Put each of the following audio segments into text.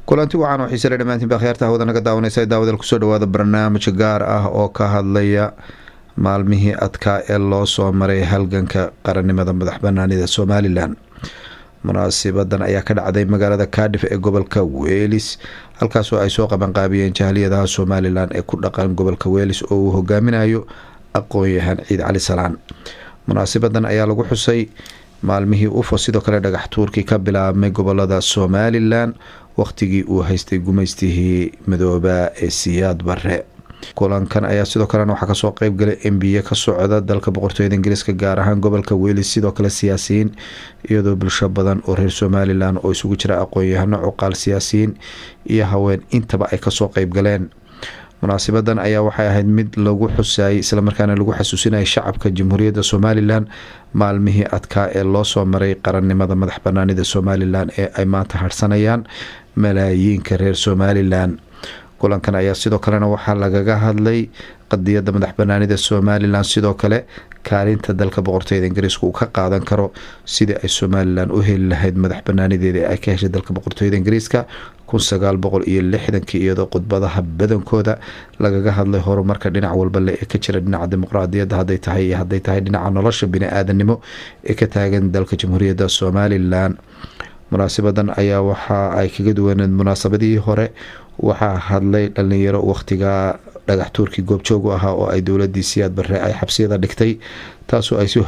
kulanti waxaan u xiisaynaa dhamaantiin baakhyaarta hawada naga daawanaysa daawada ku soo dhawaada barnaamij gaar ah oo ka hadlaya maalmihii adkaa ee loo soo maray halganka qarannimada madaxbanaanida Somaliland. munaasibadan ayaa ka dhacday magaalada Cardiff ee gobolka Wales, halkaas oo ay soo qaban qaabiyeen jahaliyadaha Somaliland ee ku dhaqan gobolka Wales oo uu hogaaminayo aqoon-yahan Ciid Cali Salaan. munaasibadan ayaa lagu xusay maalmihii UFO sidoo kale dhagax tuurkii ka bilaabmay gobolada Somaliland waqtigii uu haystay gumaystihii madooba ee Siyaad Barre. kulankan ayaa sidoo kale waxa ka soo qayb galay MBA ka socda dalka boqortooyada Ingiriiska gaar ahaan gobolka Wales, sidoo kale siyaasiyiin iyadoo bulsho badan oo reer Somaliland oo isugu jira aqoon-yahano, cuqaal, siyaasiyiin iyo haween intaba ay ka soo qayb galeen. munaasibadan ayaa waxay ahayd mid lagu xusay isla markaana lagu xasuusinay shacabka Jamhuuriyadda Somaliland maalmihii adkaa ee loo soo maray qarannimada madaxbanaanida Somaliland ee ay maanta harsanayaan malaayiinka reer Somaliland. kulankan ayaa sidoo kalena waxaa lagaga hadlay qadiyada madaxbanaanida Somaliland, sidoo kale kaalinta dalka boqortooyada Ingiriiska uu ka qaadan karo sidii ay Somaliland u heli lahayd madaxbanaanideeda ay ka heshay dalka boqortooyada Ingiriiska 1960 iyadoo khudbadaha badankooda lagaga hadlay horumarka dhinac walba ee ka jira dhinaca dimuqraadiyadda hadday tahay dhinaca nolosha bini'aadanimo ee ka taagan dalka Jamhuuriyadda Somaliland. munaasibadan ayaa waxa ay kaga duwaneed munaasabadihii hore. waxaa hadlay dhalinyaro waqtiga dhagax tuurkii goobjoog u ahaa oo ay dowladii Siyaad Barre ay xabsiyada dhigtay, taasoo ay si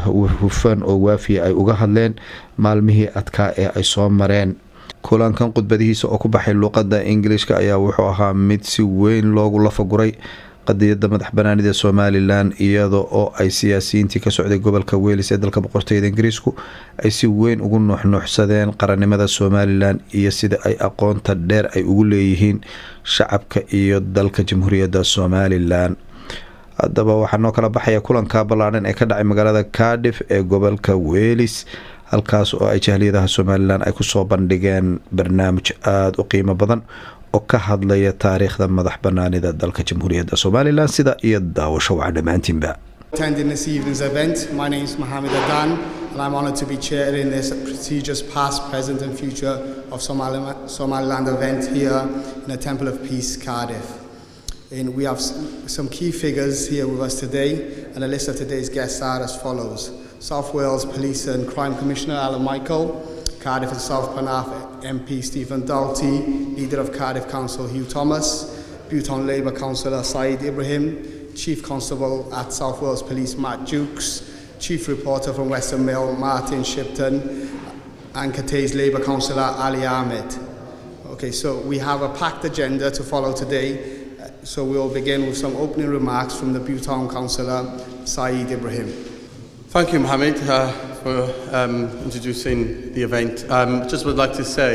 hufan oo waafiya ay uga hadleen maalmihii adkaa ee ay soo mareen. kulankan khudbadihiisa oo ku baxay luqadda Ingiriiska ayaa wuxuu ahaa mid si weyn loogu lafaguray qadiyada madaxbanaanida Somaliland, iyadoo oo ay siyaasiyiintii ka socday gobolka Wales ee dalka boqortooyada Ingiriisku ay si weyn ugu nuuxnuuxsadeen qarannimada Somaliland iyo sida ay aqoonta dheer ay ugu leeyihiin shacabka iyo dalka Jamhuuriyadda Somaliland. haddaba waxaa noo kala baxaya kulanka ballaaran ee ka dhacay magaalada Cardiff ee gobolka Wales, halkaas oo ay jahaliyadaha Somaliland ay ku soo bandhigeen barnaamij aad u qiimo badan oo ka hadlaya taariikhda madaxbanaanida dalka Jamhuuriyadda Somaliland sida iyo daawasho waxa dhamaantiinba. Attending this evening's event, my name is Mohammed Adan and I'm honored to be chairing this prestigious past, present and future of Somaliland event here in the Temple of Peace, Cardiff. And we have some key figures here with us today, and the list of today's guests are as follows: South Wales Police and Crime Commissioner Alan Michael, Cardiff and South Penarth MP Stephen Doughty, Leader of Cardiff Council Hugh Thomas, Bhutan Labour Councillor Saeed Ibrahim, Chief Constable at South Wales Police Matt Jukes, Chief Reporter from Western Mail Martin Shipton, and Catay's Labour Councillor Ali Ahmed. Okay, so we have a packed agenda to follow today. So we'll begin with some opening remarks from the Bhutan Councillor Saeed Ibrahim. Thank you, Mohammed, for introducing the event. Just would like to say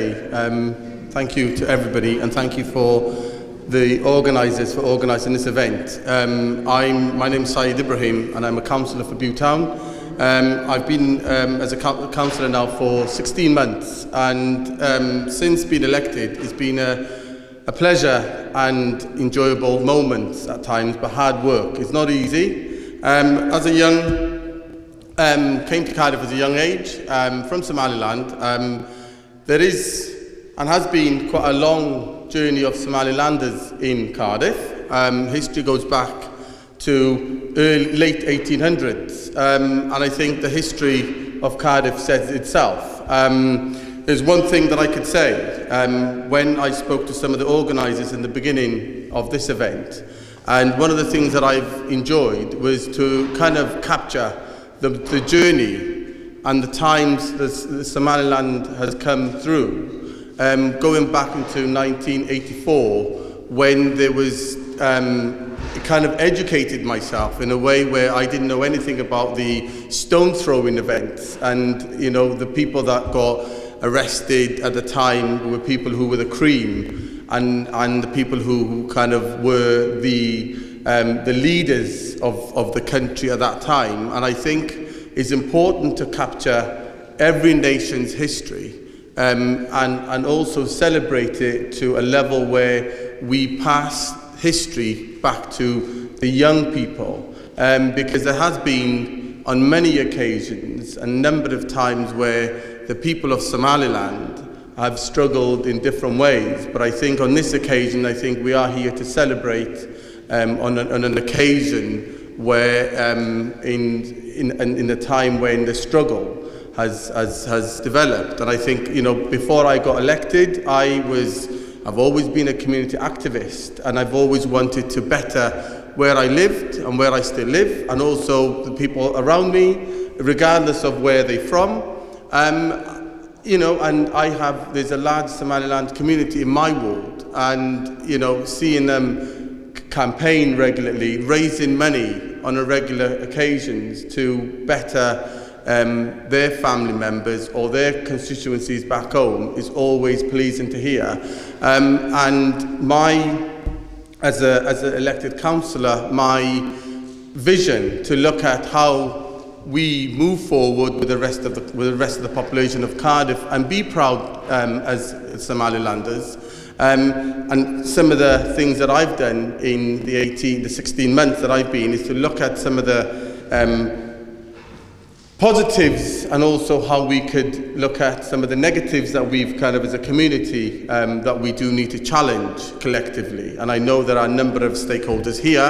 thank you to everybody and thank you for the organisers for organising this event. My name is Saeed Ibrahim and I'm a councillor for Bhutan. I've been as a councillor now for 16 months, and since being elected it's been a pleasure and enjoyable moments at times, but hard work. It's not easy. As a young came to Cardiff at a young age from Somaliland. There is and has been quite a long journey of Somalilanders in Cardiff. History goes back to late 1800s, and I think the history of Cardiff says itself. There's one thing that I could say when I spoke to some of the organisers in the beginning of this event, and one of the things that I've enjoyed was to kind of capture the journey and the times that Somaliland has come through, going back into 1984 when there was kind of educated myself in a way where I didn't know anything about the stone throwing events, and the people that got arrested at the time were people who were the cream, and the people who kind of were the leaders of the country at that time. And I think it's important to capture every nation's history, and also celebrate it to a level where we pass history back to the young people, because there has been on many occasions a number of times where the people of Somaliland have struggled in different ways, but I think on this occasion, I think we are here to celebrate on an occasion where in a time when the struggle has developed. And I think, before I got elected, I've always been a community activist, and I've always wanted to better where I lived and where I still live, and also the people around me, regardless of where they're from. And there's a large Somaliland community in my ward, and, seeing them campaign regularly, raising money on a regular occasions to better their family members or their constituencies back home is always pleasing to hear. And as an elected councillor, my vision to look at how we move forward with the rest of the population of Cardiff and be proud as Somalilanders. And some of the things that I've done in the 16 months that I've been is to look at some of the positives, and also how we could look at some of the negatives that we've kind of as a community that we do need to challenge collectively. And I know there are a number of stakeholders here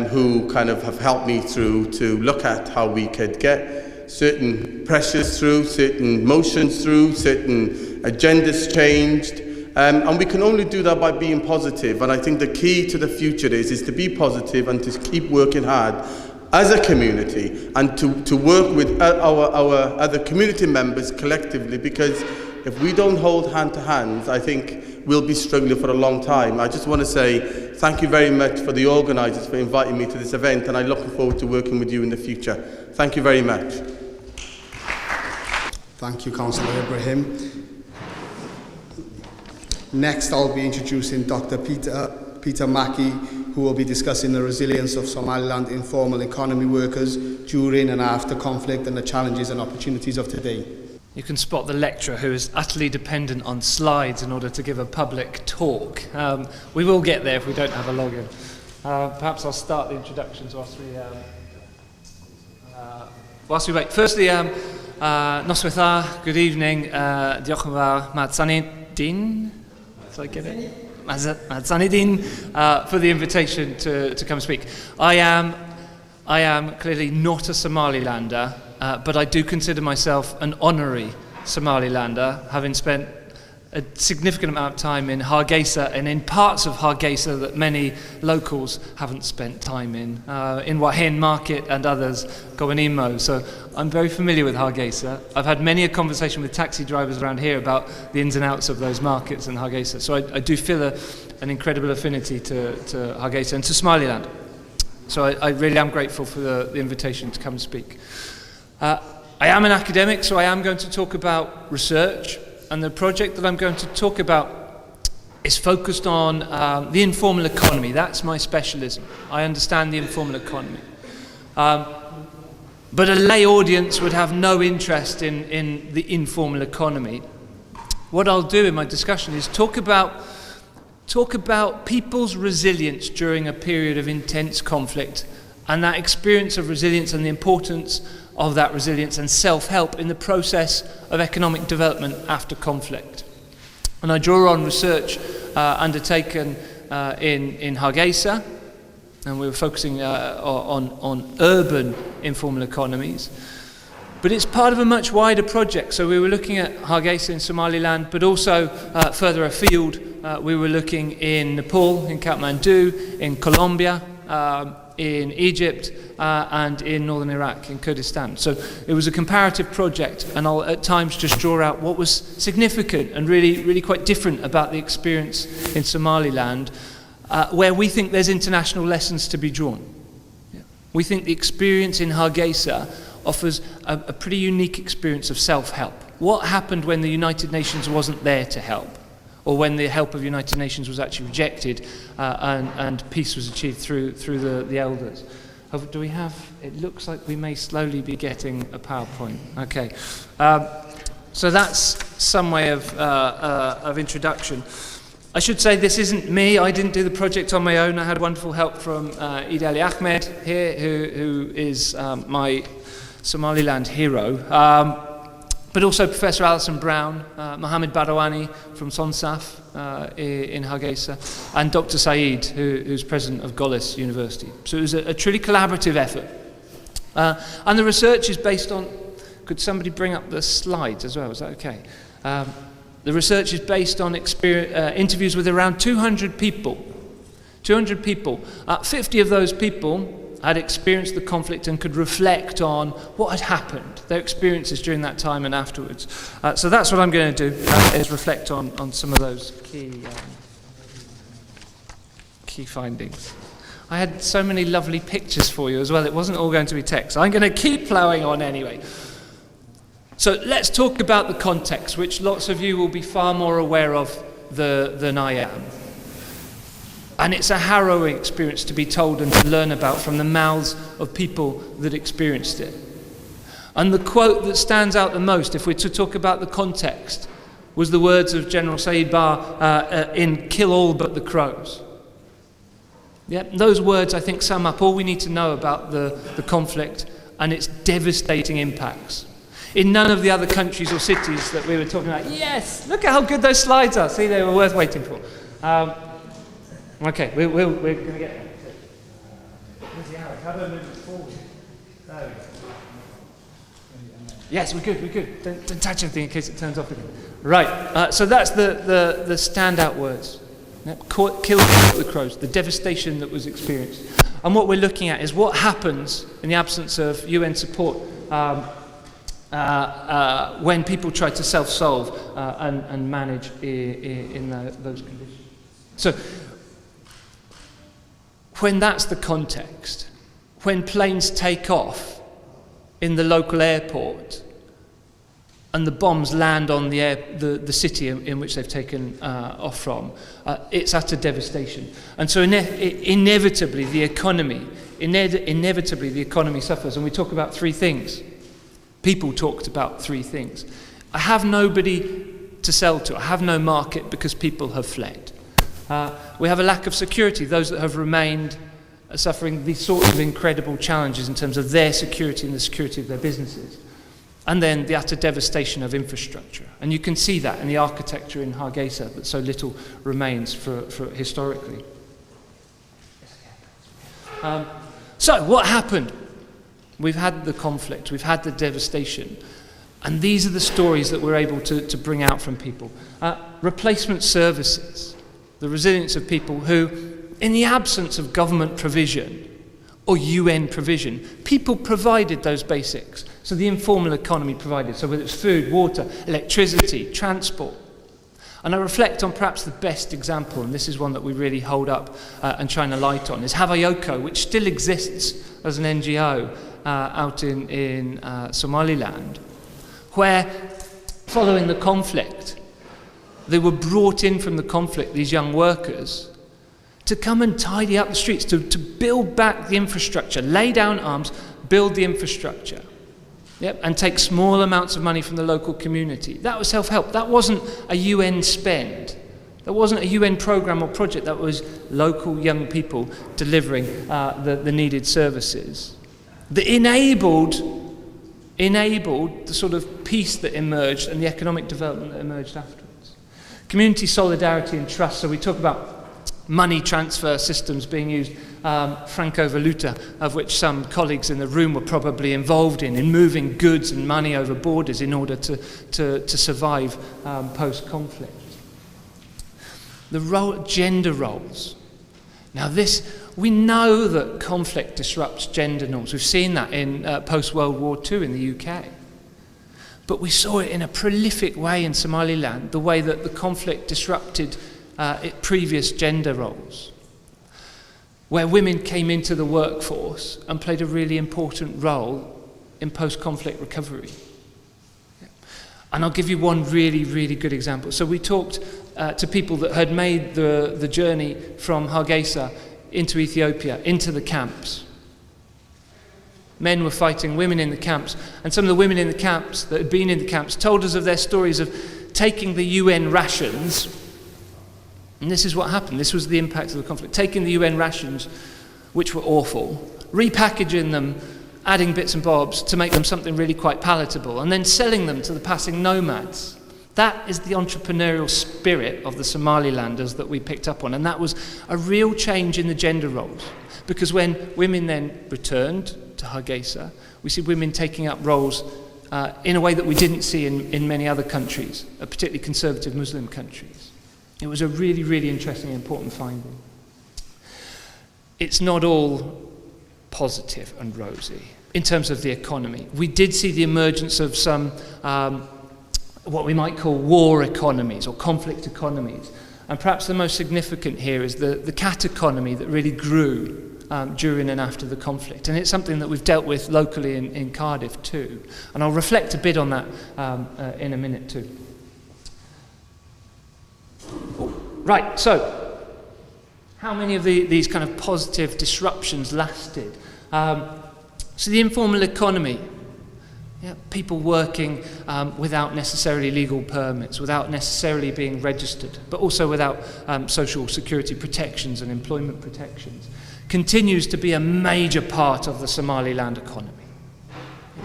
who kind of have helped me through to look at how we could get certain pressures through, certain motions through, certain agendas changed. And we can only do that by being positive. And I think the key to the future is to be positive and to keep working hard as a community, and to work with our other community members collectively, because if we don't hold hand to hand, I think we'll be struggling for a long time. I just want to say thank you very much for the organisers for inviting me to this event, and I'm looking forward to working with you in the future. Thank you very much. Thank you, Councillor Ibrahim. Next, I'll be introducing Dr. Peter Mackey, who will be discussing the resilience of Somaliland informal economy workers during and after conflict and the challenges and opportunities of today. You can spot the lecturer who is utterly dependent on slides in order to give a public talk. We will get there if we don't have a login. Perhaps I'll start the introductions whilst we wait. Firstly, Noswitha, good evening. Diolch yn fawr, Madsanidin. Did I get it? Madsanidin, for the invitation to come speak. I am clearly not a Somalilander, but I do consider myself an honorary Somalilander, having spent a significant amount of time in Hargeisa and in parts of Hargeisa that many locals haven't spent time in Wahen Market and others, Gowanimo. So I'm very familiar with Hargeisa. I've had many a conversation with taxi drivers around here about the ins and outs of those markets in Hargeisa. So I do feel an incredible affinity to Hargeisa and to Somaliland. So I really am grateful for the invitation to come and speak. I am an academic, so I am going to talk about research. And the project that I'm going to talk about is focused on the informal economy. That's my specialism. I understand the informal economy. But a lay audience would have no interest in the informal economy. What I'll do in my discussion is talk about people's resilience during a period of intense conflict, and that experience of resilience and the importance of that resilience and self-help in the process of economic development after conflict. And I draw on research undertaken in Hargeisa, and we were focusing on urban informal economies. But it's part of a much wider project. So we were looking at Hargeisa in Somaliland, but also further afield, we were looking in Nepal, in Kathmandu, in Colombia, in Egypt, and in northern Iraq, in Kurdistan. So it was a comparative project, and I'll at times just draw out what was significant and really quite different about the experience in Somaliland, where we think there's international lessons to be drawn. Yeah. We think the experience in Hargeisa offers a pretty unique experience of self-help. What happened when the United Nations wasn't there to help, or when the help of the United Nations was actually rejected and peace was achieved through the elders? Do we have, it looks like we may slowly be getting a PowerPoint. Okay. So that's some way of introduction. I should say this isn't me. I didn't do the project on my own. I had wonderful help from Ictiraafkii Ahmed here, who is my Somaliland hero. But also Professor Alison Brown, Mohammed Badawani from Sonsaf in Hargeisa, and Dr. Saeed, who's president of Golis University. So it was a truly collaborative effort. And the research is based on, could somebody bring up the slides as well, is that okay? The research is based on interviews with around 200 people. 200 people. 50 of those people had experienced the conflict and could reflect on what had happened, their experiences during that time and afterwards. So that's what I'm going to do, is reflect on some of those key findings. I had so many lovely pictures for you as well. It wasn't all going to be text. I'm going to keep ploughing on anyway. So let's talk about the context, which lots of you will be far more aware of than I am. And it's a harrowing experience to be told and to learn about from the mouths of people that experienced it. And the quote that stands out the most, if we're to talk about the context, was the words of General Saeed Bar in Kill All But the Crows. Yep, those words, I think, sum up all we need to know about the conflict and its devastating impacts. In none of the other countries or cities that we were talking about, yes, look at how good those slides are. See, they were worth waiting for. Okay, we're going to get there. Where's the arrow? How do I move it forward? There we go. Yes, we're good. Don't touch anything in case it turns off again. Right, so that's the standout words. Kill the crows, the devastation that was experienced. And what we're looking at is what happens in the absence of UN support when people try to self-solve and manage in those conditions. So, when that's the context, when planes take off in the local airport and the bombs land on the city in which they've taken off from, it's utter devastation. And so inevitably the economy suffers. And we talk about three things. People talked about three things. I have nobody to sell to. I have no market because people have fled. We have a lack of security. Those that have remained are suffering these sorts of incredible challenges in terms of their security and the security of their businesses. And then the utter devastation of infrastructure. And you can see that in the architecture in Hargeisa, that so little remains for historically. So what happened? We've had the conflict, we've had the devastation, and these are the stories that we're able to bring out from people. Replacement services, the resilience of people who, in the absence of government provision or UN provision, people provided those basics. So the informal economy provided, so whether it's food, water, electricity, transport. And I reflect on perhaps the best example, and this is one that we really hold up and shine a light on, is Havayoko, which still exists as an NGO out in Somaliland, where, following the conflict, they were brought in from the conflict, these young workers, to come and tidy up the streets, to build back the infrastructure, lay down arms, build the infrastructure. Yep, and take small amounts of money from the local community. That was self-help. That wasn't a UN spend. That wasn't a UN program or project. That was local young people delivering the needed services. That enabled the sort of peace that emerged and the economic development that emerged afterwards. Community solidarity and trust. So we talk about money transfer systems being used, Franco-valuta, of which some colleagues in the room were probably involved in moving goods and money over borders in order to survive post-conflict. The gender roles. Now we know that conflict disrupts gender norms. We've seen that in post-World War II in the UK. But we saw it in a prolific way in Somaliland, the way that the conflict disrupted previous gender roles. where women came into the workforce and played a really important role in post-conflict recovery. And I'll give you one really, really good example. So we talked to people that had made the journey from Hargeisa into Ethiopia, into the camps. Men were fighting women in the camps, and some of the women in the camps that had been in the camps told us of their stories of taking the UN rations, and this is what happened, this was the impact of the conflict, taking the UN rations, which were awful, repackaging them, adding bits and bobs to make them something really quite palatable, and then selling them to the passing nomads. That is the entrepreneurial spirit of the Somalilanders that we picked up on, and that was a real change in the gender roles, because when women then returned to Hargeisa, we see women taking up roles in a way that we didn't see in many other countries, particularly conservative Muslim countries. It was a really, really interesting and important finding. It's not all positive and rosy in terms of the economy. We did see the emergence of some what we might call war economies or conflict economies. And perhaps the most significant here is the cat economy that really grew during and after the conflict. And it's something that we've dealt with locally in Cardiff too. And I'll reflect a bit on that in a minute too. Right, so how many of these kind of positive disruptions lasted? So the informal economy, people working without necessarily legal permits, without necessarily being registered, but also without social security protections and employment protections, continues to be a major part of the Somaliland economy.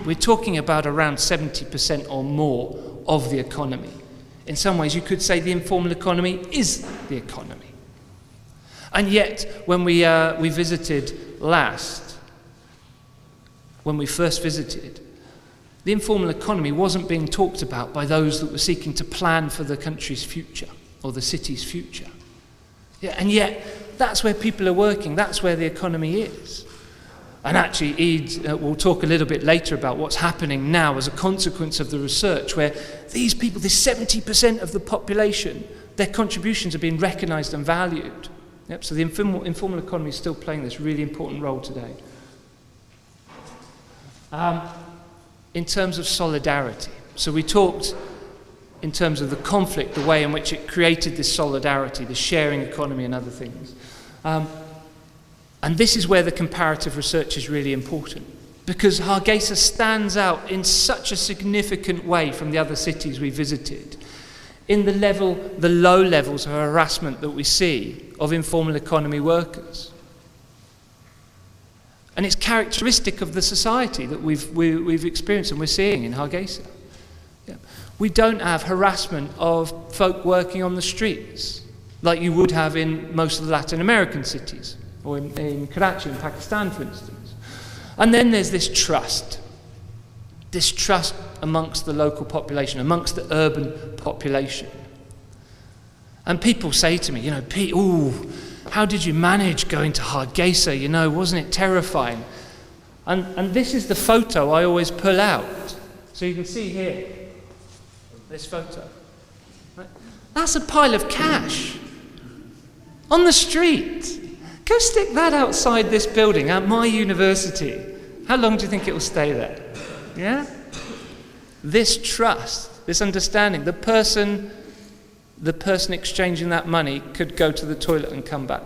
We're talking about around 70% or more of the economy. In some ways, you could say the informal economy is the economy. And yet, when we visited last, when we first visited, the informal economy wasn't being talked about by those that were seeking to plan for the country's future or the city's future. And yet, that's where people are working, that's where the economy is. And actually, Eid will talk a little bit later about what's happening now as a consequence of the research, where these people, this 70% of the population, their contributions are being recognised and valued. So the informal economy is still playing this really important role today. In terms of solidarity, so we talked in terms of the conflict, the way in which it created this solidarity, the sharing economy and other things. And this is where the comparative research is really important, because Hargeisa stands out in such a significant way from the other cities we visited in the low levels of harassment that we see of informal economy workers. And it's characteristic of the society that we've experienced and we're seeing in Hargeisa. We don't have harassment of folk working on the streets like you would have in most of the Latin American cities, or in Karachi in Pakistan, for instance. And then there's this trust amongst the local population, amongst the urban population. And people say to me, Pete, how did you manage going to Hargeisa? Wasn't it terrifying? And this is the photo I always pull out. So you can see here, this photo. Right? That's a pile of cash on the street. Go stick that outside this building at my university. How long do you think it will stay there? Yeah? This trust, this understanding, the person exchanging that money could go to the toilet and come back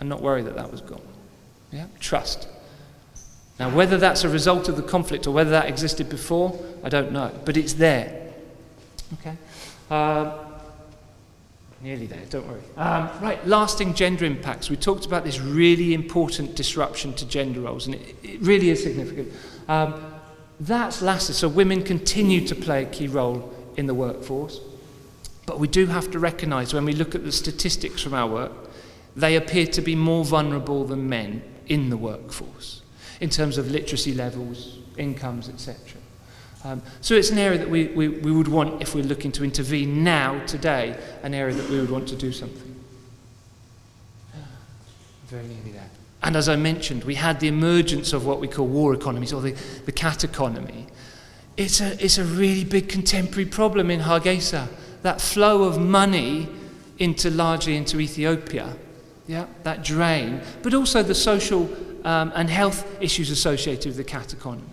and not worry that was gone. Yeah? Trust. Now, whether that's a result of the conflict or whether that existed before, I don't know, but it's there. Okay? Nearly there, don't worry. Right, lasting gender impacts. We talked about this really important disruption to gender roles, and it really is significant. That's lasted, so women continue to play a key role in the workforce. But we do have to recognise, when we look at the statistics from our work, they appear to be more vulnerable than men in the workforce, in terms of literacy levels, incomes, etc. So it's an area that we would want, if we're looking to intervene now, today, an area that we would want to do something. Very nearly there. And as I mentioned, we had the emergence of what we call war economies, or the cat economy. It's a really big contemporary problem in Hargeisa. That flow of money largely into Ethiopia yeah, that drain, but also the social and health issues associated with the cat economy.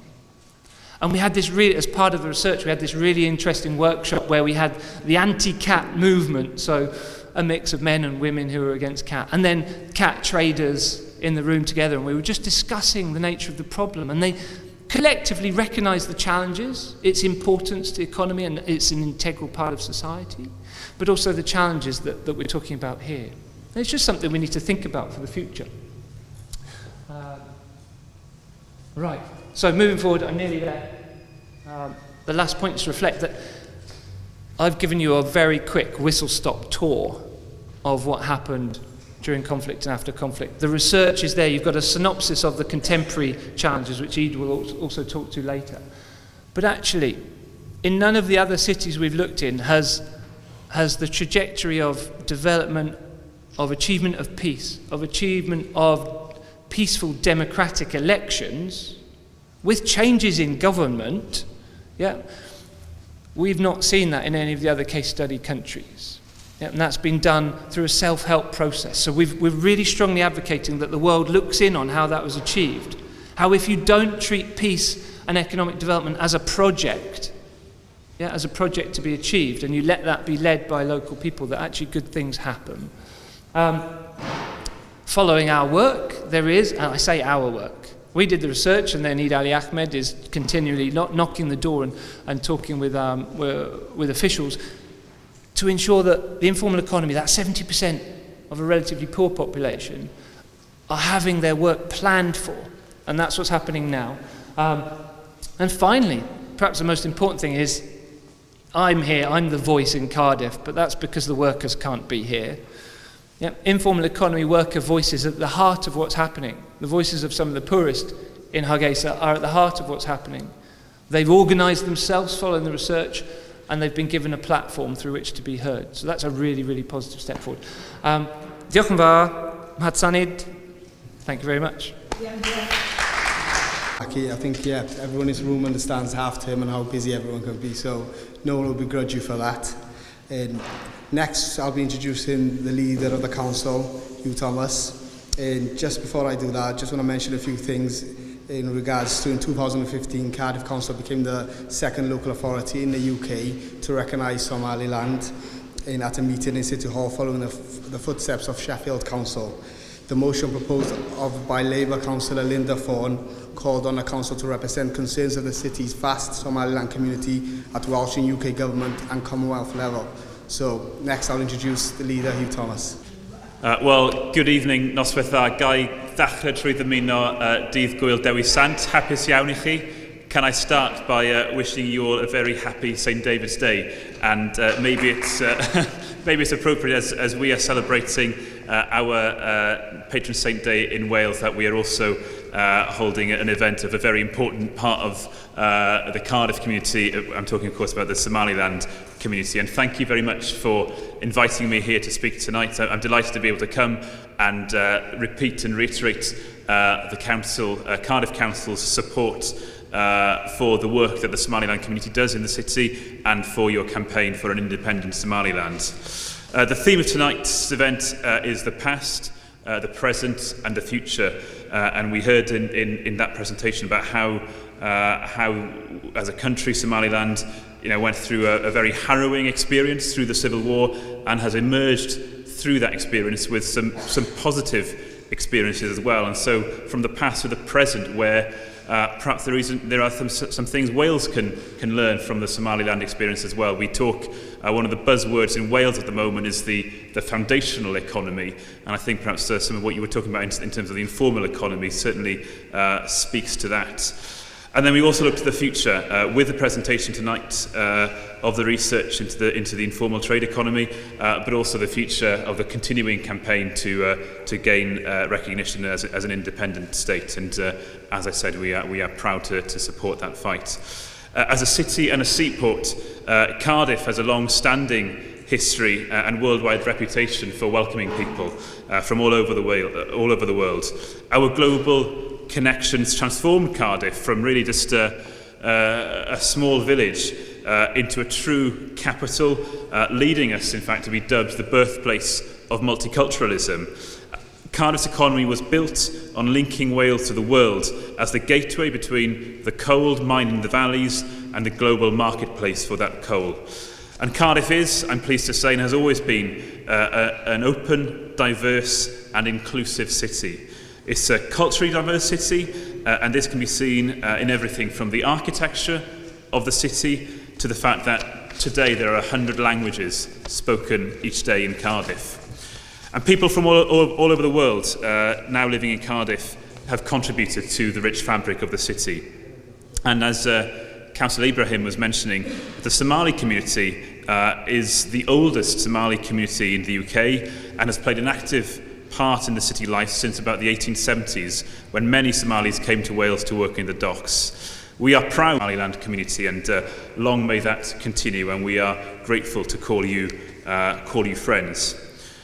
And we had this really, as part of the research, we had this really interesting workshop where we had the anti-cat movement, so a mix of men and women who were against cat, and then cat traders in the room together, and we were just discussing the nature of the problem, and they collectively recognised the challenges, its importance to the economy, and it's an integral part of society, but also the challenges that we're talking about here. And it's just something we need to think about for the future. Right, so moving forward, I'm nearly there. The last point is to reflect that I've given you a very quick whistle-stop tour of what happened during conflict and after conflict. The research is there. You've got a synopsis of the contemporary challenges, which Eid will also talk to later. But actually, in none of the other cities we've looked in has the trajectory of development, of achievement of peace, of achievement of peaceful democratic elections, with changes in government, yeah, we've not seen that in any of the other case study countries. Yeah, and that's been done through a self-help process. So we're really strongly advocating that the world looks in on how that was achieved. How if you don't treat peace and economic development as a project, yeah, as a project to be achieved, and you let that be led by local people, that actually good things happen. Following our work, there is, and I say our work, we did the research, and then Eid Ali Ahmed is continually knocking the door and talking with officials to ensure that the informal economy, that 70% of a relatively poor population, are having their work planned for. And that's what's happening now. And finally, perhaps the most important thing is, I'm here, I'm the voice in Cardiff, but that's because the workers can't be here. Yep. Informal economy worker voices at the heart of what's happening. The voices of some of the poorest in Hargeisa are at the heart of what's happening. They've organised themselves following the research, and they've been given a platform through which to be heard. So that's a really, really positive step forward. Diolch yn fawr, Mhad Sanid. Thank you very much. I think, yeah, everyone in this room understands half-term and how busy everyone can be, so no one will begrudge you for that. Next, I'll be introducing the leader of the council, Hugh Thomas. And just before I do that, I just want to mention a few things in regards to, in 2015, Cardiff Council became the second local authority in the UK to recognise Somaliland at a meeting in City Hall following the footsteps of Sheffield Council. The motion proposed by Labour councillor Linda Fawn called on the council to represent concerns of the city's vast Somaliland community at Welsh and UK government and Commonwealth level. So next I'll introduce the leader, Hugh Thomas. Well, good evening, noswaith dda. Gai ddechrau trwy ddymuno dydd Gwyl Dewi Sant. Hapus iawn I chi. Can I start by wishing you all a very happy St. David's Day? And maybe it's appropriate as we are celebrating our patron saint day in Wales that we are also holding an event of a very important part of the Cardiff community. I'm talking, of course, about the Somaliland community. And thank you very much for inviting me here to speak tonight. I'm delighted to be able to come and repeat and reiterate the council, Cardiff Council's support for the work that the Somaliland community does in the city and for your campaign for an independent Somaliland. The theme of tonight's event is the past, the present and the future. And we heard in that presentation about how as a country, Somaliland went through a very harrowing experience through the Civil War and has emerged through that experience with some positive experiences as well. And so from the past to the present, where perhaps there are some things Wales can learn from the Somaliland experience as well. We talk, one of the buzzwords in Wales at the moment is the foundational economy, and I think perhaps some of what you were talking about in terms of the informal economy certainly speaks to that. And then we also look to the future with the presentation tonight of the research into the informal trade economy, but also the future of the continuing campaign to gain recognition as an independent state. And as I said, we are proud to support that fight. As a city and a seaport, Cardiff has a long-standing history and worldwide reputation for welcoming people from all over the world. Our global connections transformed Cardiff from really just a small village into a true capital, leading us, in fact, to be dubbed the birthplace of multiculturalism. Cardiff's economy was built on linking Wales to the world as the gateway between the coal mining the valleys and the global marketplace for that coal. And Cardiff is, I'm pleased to say, and has always been an open, diverse and inclusive city. It's a culturally diverse city, and this can be seen in everything from the architecture of the city to the fact that today there are 100 languages spoken each day in Cardiff. And people from all over the world now living in Cardiff have contributed to the rich fabric of the city. And as Councillor Ibrahim was mentioning, the Somali community is the oldest Somali community in the UK and has played an active part in the city life since about the 1870s, when many Somalis came to Wales to work in the docks. We are proud of the Somaliland community, and long may that continue, and we are grateful to call you friends.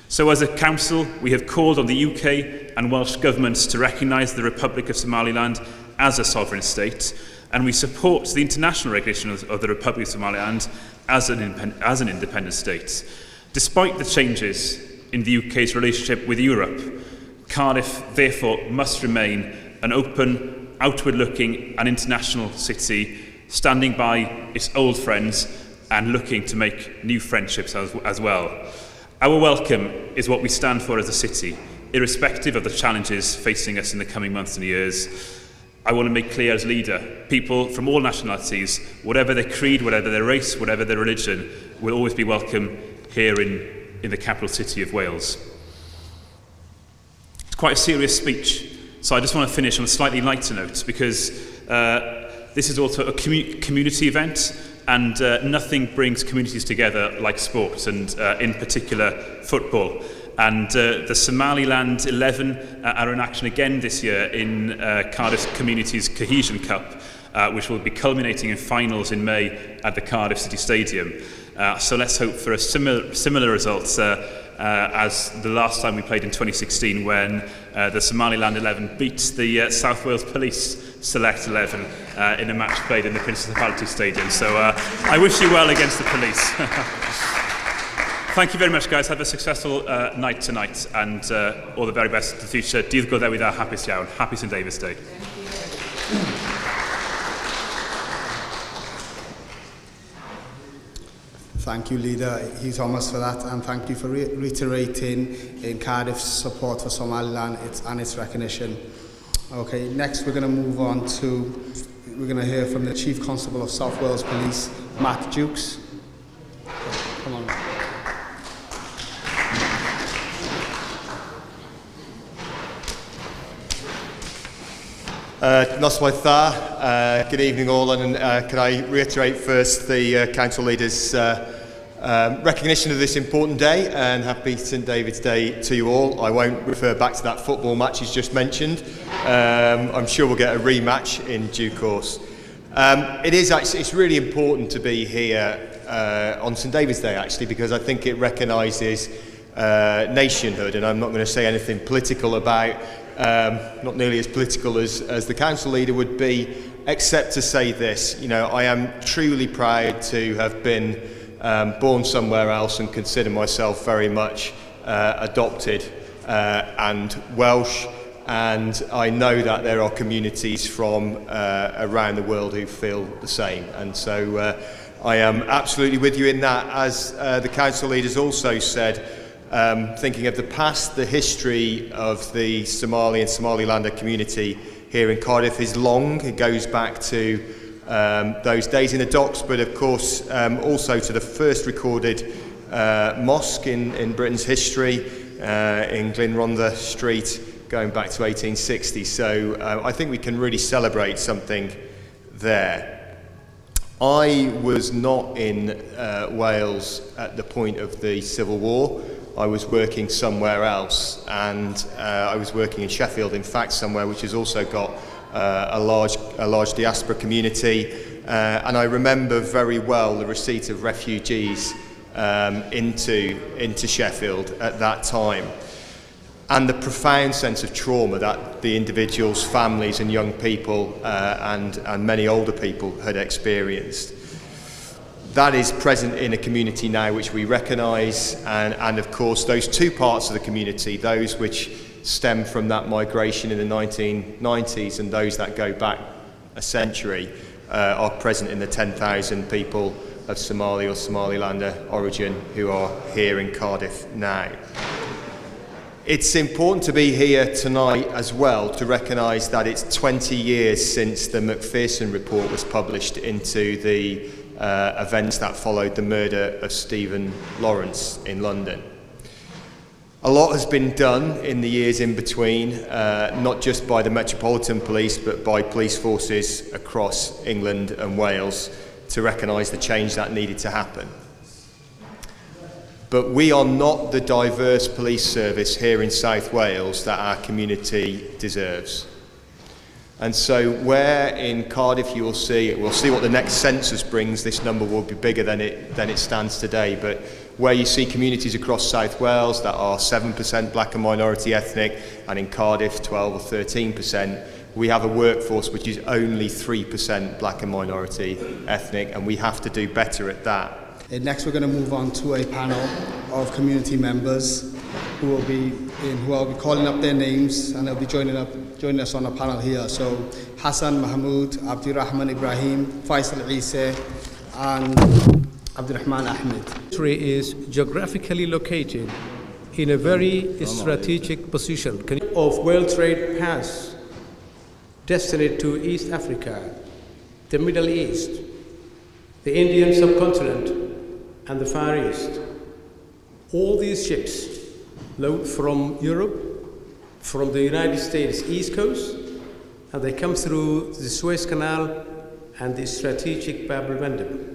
So as a council, we have called on the UK and Welsh governments to recognise the Republic of Somaliland as a sovereign state, and we support the international recognition of the Republic of Somaliland as an independent state. Despite the changes in the UK's relationship with Europe, Cardiff therefore must remain an open, outward-looking and international city, standing by its old friends and looking to make new friendships as well. Our welcome is what we stand for as a city, irrespective of the challenges facing us in the coming months and years. I want to make clear as leader, people from all nationalities, whatever their creed, whatever their race, whatever their religion, will always be welcome here in the capital city of Wales. It's quite a serious speech, so I just want to finish on a slightly lighter note, because this is also a community event, and nothing brings communities together like sport, and in particular football. And the Somaliland 11 are in action again this year in Cardiff Community's Cohesion Cup, which will be culminating in finals in May at the Cardiff City Stadium. So let's hope for a similar results as the last time we played in 2016, when the Somaliland 11 beat the South Wales Police Select 11 in a match played in the Principality Stadium. So I wish you well against the police. Thank you very much, guys. Have a successful night tonight, and all the very best in the future. Dydd Gwyl Dewi Dda, hapus iawn. Happy St David's Day. Thank you, Leader Hugh Thomas, for that, and thank you for reiterating in Cardiff's support for Somaliland and its recognition. Okay, next we're going to move on to, we're going to hear from the Chief Constable of South Wales Police, Matt Dukes. Come on. Noswaith dda, good evening all, and can I reiterate first the Council Leader's recognition of this important day, and happy St David's Day to you all. I won't refer back to that football match he's just mentioned. I'm sure we'll get a rematch in due course. It's really important to be here on St David's Day, actually, because I think it recognises nationhood, and I'm not going to say anything political about not nearly as political as the Council Leader would be, except to say this: I am truly proud to have been born somewhere else and consider myself very much adopted and Welsh, and I know that there are communities from around the world who feel the same, and so I am absolutely with you in that. As the Council Leaders also said, thinking of the past, the history of the Somali and Somalilander community here in Cardiff is long. It goes back to those days in the docks, but of course also to the first recorded mosque in Britain's history in Glynronda Street, going back to 1860. So I think we can really celebrate something there. I was not in Wales at the point of the Civil War. I was working somewhere else, and I was working in Sheffield, in fact, somewhere which has also got a large diaspora community, and I remember very well the receipt of refugees into Sheffield at that time, and the profound sense of trauma that the individuals, families and young people and many older people had experienced. That is present in a community now which we recognise, and of course those two parts of the community, those which stem from that migration in the 1990s, and those that go back a century are present in the 10,000 people of Somali or Somalilander origin who are here in Cardiff now. It's important to be here tonight as well to recognise that it's 20 years since the Macpherson report was published into the events that followed the murder of Stephen Lawrence in London. A lot has been done in the years in between, not just by the Metropolitan Police, but by police forces across England and Wales to recognise the change that needed to happen. But we are not the diverse police service here in South Wales that our community deserves. And so where in Cardiff you will see, we'll see what the next census brings, this number will be bigger than it stands today, but where you see communities across South Wales that are 7% black and minority ethnic, and in Cardiff 12 or 13%, we have a workforce which is only 3% black and minority ethnic, and we have to do better at that. Next, we're going to move on to a panel of community members who will be calling up their names, and they'll be joining us on a panel here. So Hassan Mahmoud, Abdirahman Ibrahim, Faisal Isa, and Abdirahman Ahmed. Country is geographically located in a very strategic position of World Trade paths destined to East Africa, the Middle East, the Indian subcontinent, and the Far East. All these ships load from Europe, from the United States East Coast, and they come through the Suez Canal and the strategic Bab el-Mandeb.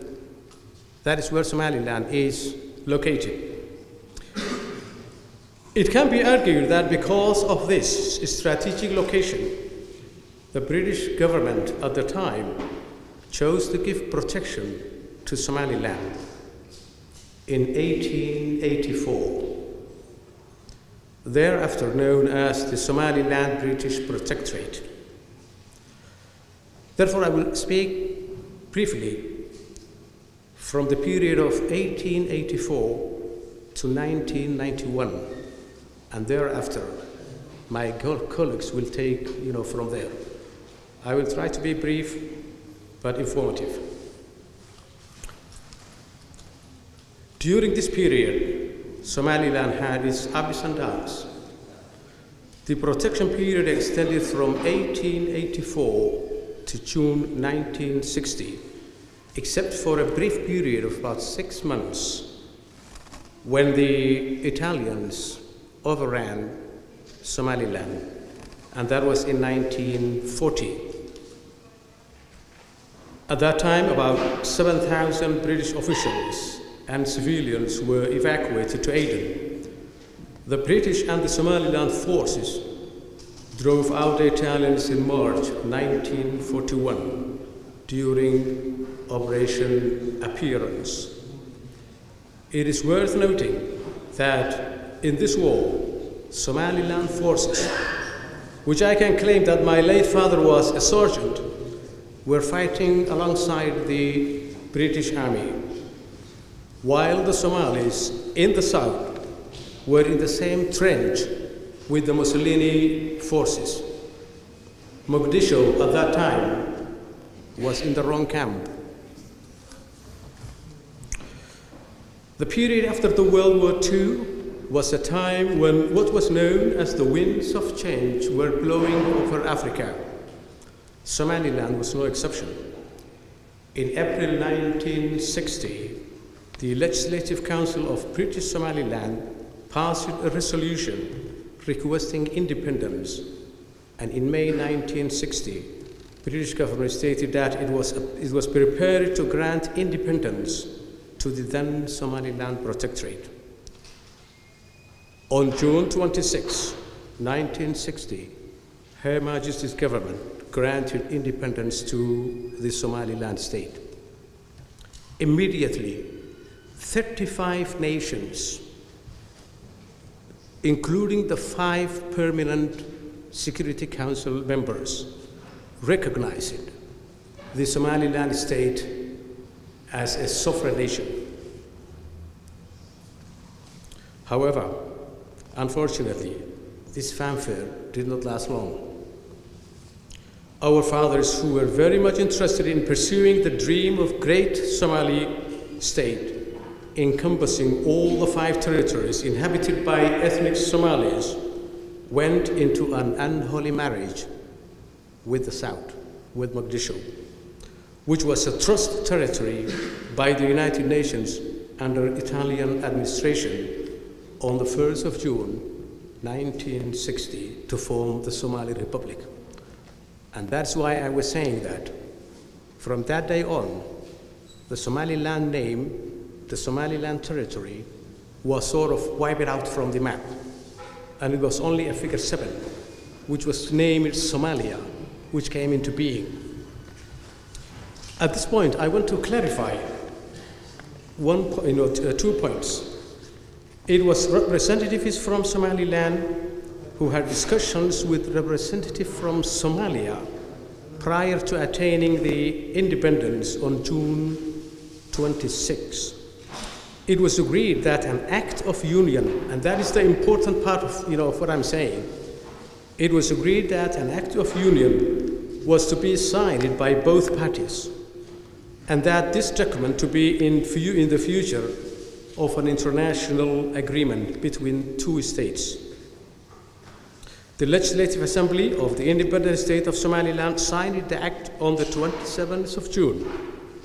That is where Somaliland is located. It can be argued that because of this strategic location, the British government at the time chose to give protection to Somaliland in 1884, thereafter known as the Somaliland British Protectorate. Therefore, I will speak briefly from the period of 1884 to 1991, and thereafter my colleagues will take from there. I will try to be brief but informative. During this period, Somaliland had its ups and downs. The protection period extended from 1884 to June 1960, except for a brief period of about 6 months when the Italians overran Somaliland, and that was in 1940. At that time, about 7,000 British officials and civilians were evacuated to Aden. The British and the Somaliland forces drove out the Italians in March 1941 during Operation Appearance. It is worth noting that in this war, Somaliland forces, which I can claim that my late father was a sergeant, were fighting alongside the British Army, while the Somalis in the south were in the same trench with the Mussolini forces. Mogadishu at that time was in the wrong camp. The period after the World War II was a time when what was known as the winds of change were blowing over Africa. Somaliland was no exception. In April 1960, the Legislative Council of British Somaliland passed a resolution requesting independence, and in May 1960, the British government stated that it was prepared to grant independence to the then Somaliland Protectorate. On June 26, 1960, Her Majesty's government granted independence to the Somaliland state. Immediately, 35 nations, including the 5 permanent Security Council members, recognized the Somaliland state as a sovereign nation. However, unfortunately, this fanfare did not last long. Our fathers, who were very much interested in pursuing the dream of great Somali state, encompassing all the 5 territories inhabited by ethnic Somalis, went into an unholy marriage with the South, with Mucjiso, which was a trust territory by the United Nations under Italian administration on the 1st of June 1960 to form the Somali Republic. And that's why I was saying that from that day on, the Somaliland name, the Somaliland territory, was sort of wiped out from the map. And it was only a figure 7, which was named Somalia, which came into being. At this point, I want to clarify 2 points. It was representatives from Somaliland who had discussions with representatives from Somalia prior to attaining the independence on June 26. It was agreed that an act of union, and that is the important part of what I'm saying. It was agreed that an act of union was to be signed by both parties, and that this document to be in the future of an international agreement between 2 states. The Legislative Assembly of the Independent State of Somaliland signed the act on the 27th of June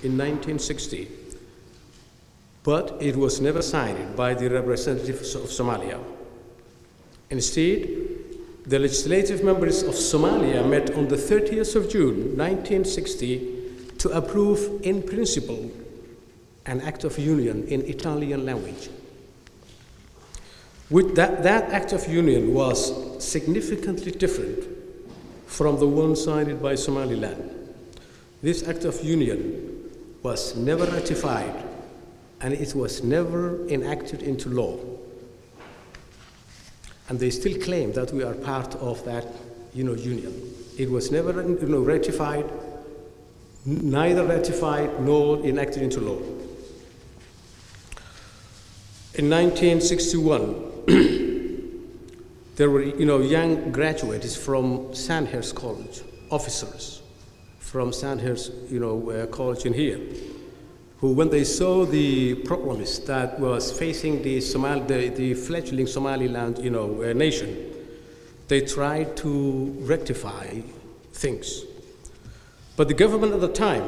in 1960, but it was never signed by the representatives of Somalia. Instead, the legislative members of Somalia met on the 30th of June 1960 to approve in principle an act of union in Italian language. That act of union was significantly different from the one signed by Somaliland. This act of union was never ratified, and it was never enacted into law. And they still claim that we are part of that union. It was never ratified, neither ratified nor enacted into law. In 1961, there were young graduates from Sandhurst College, officers from Sandhurst College in here, who, when they saw the problems that was facing the fledgling Somaliland nation, they tried to rectify things. But the government at the time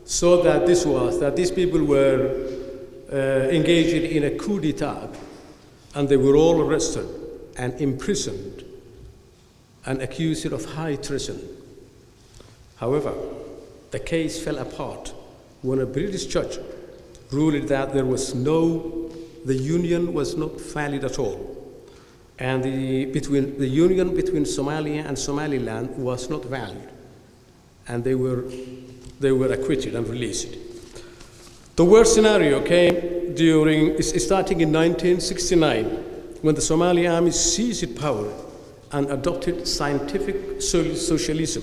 saw that these people were engaged in a coup d'etat, and they were all arrested and imprisoned and accused of high treason. However, the case fell apart when a British judge ruled that the union was not valid at all, and the union between Somalia and Somaliland was not valid, and they were acquitted and released. The worst scenario came starting in 1969, when the Somali army seized power and adopted scientific socialism,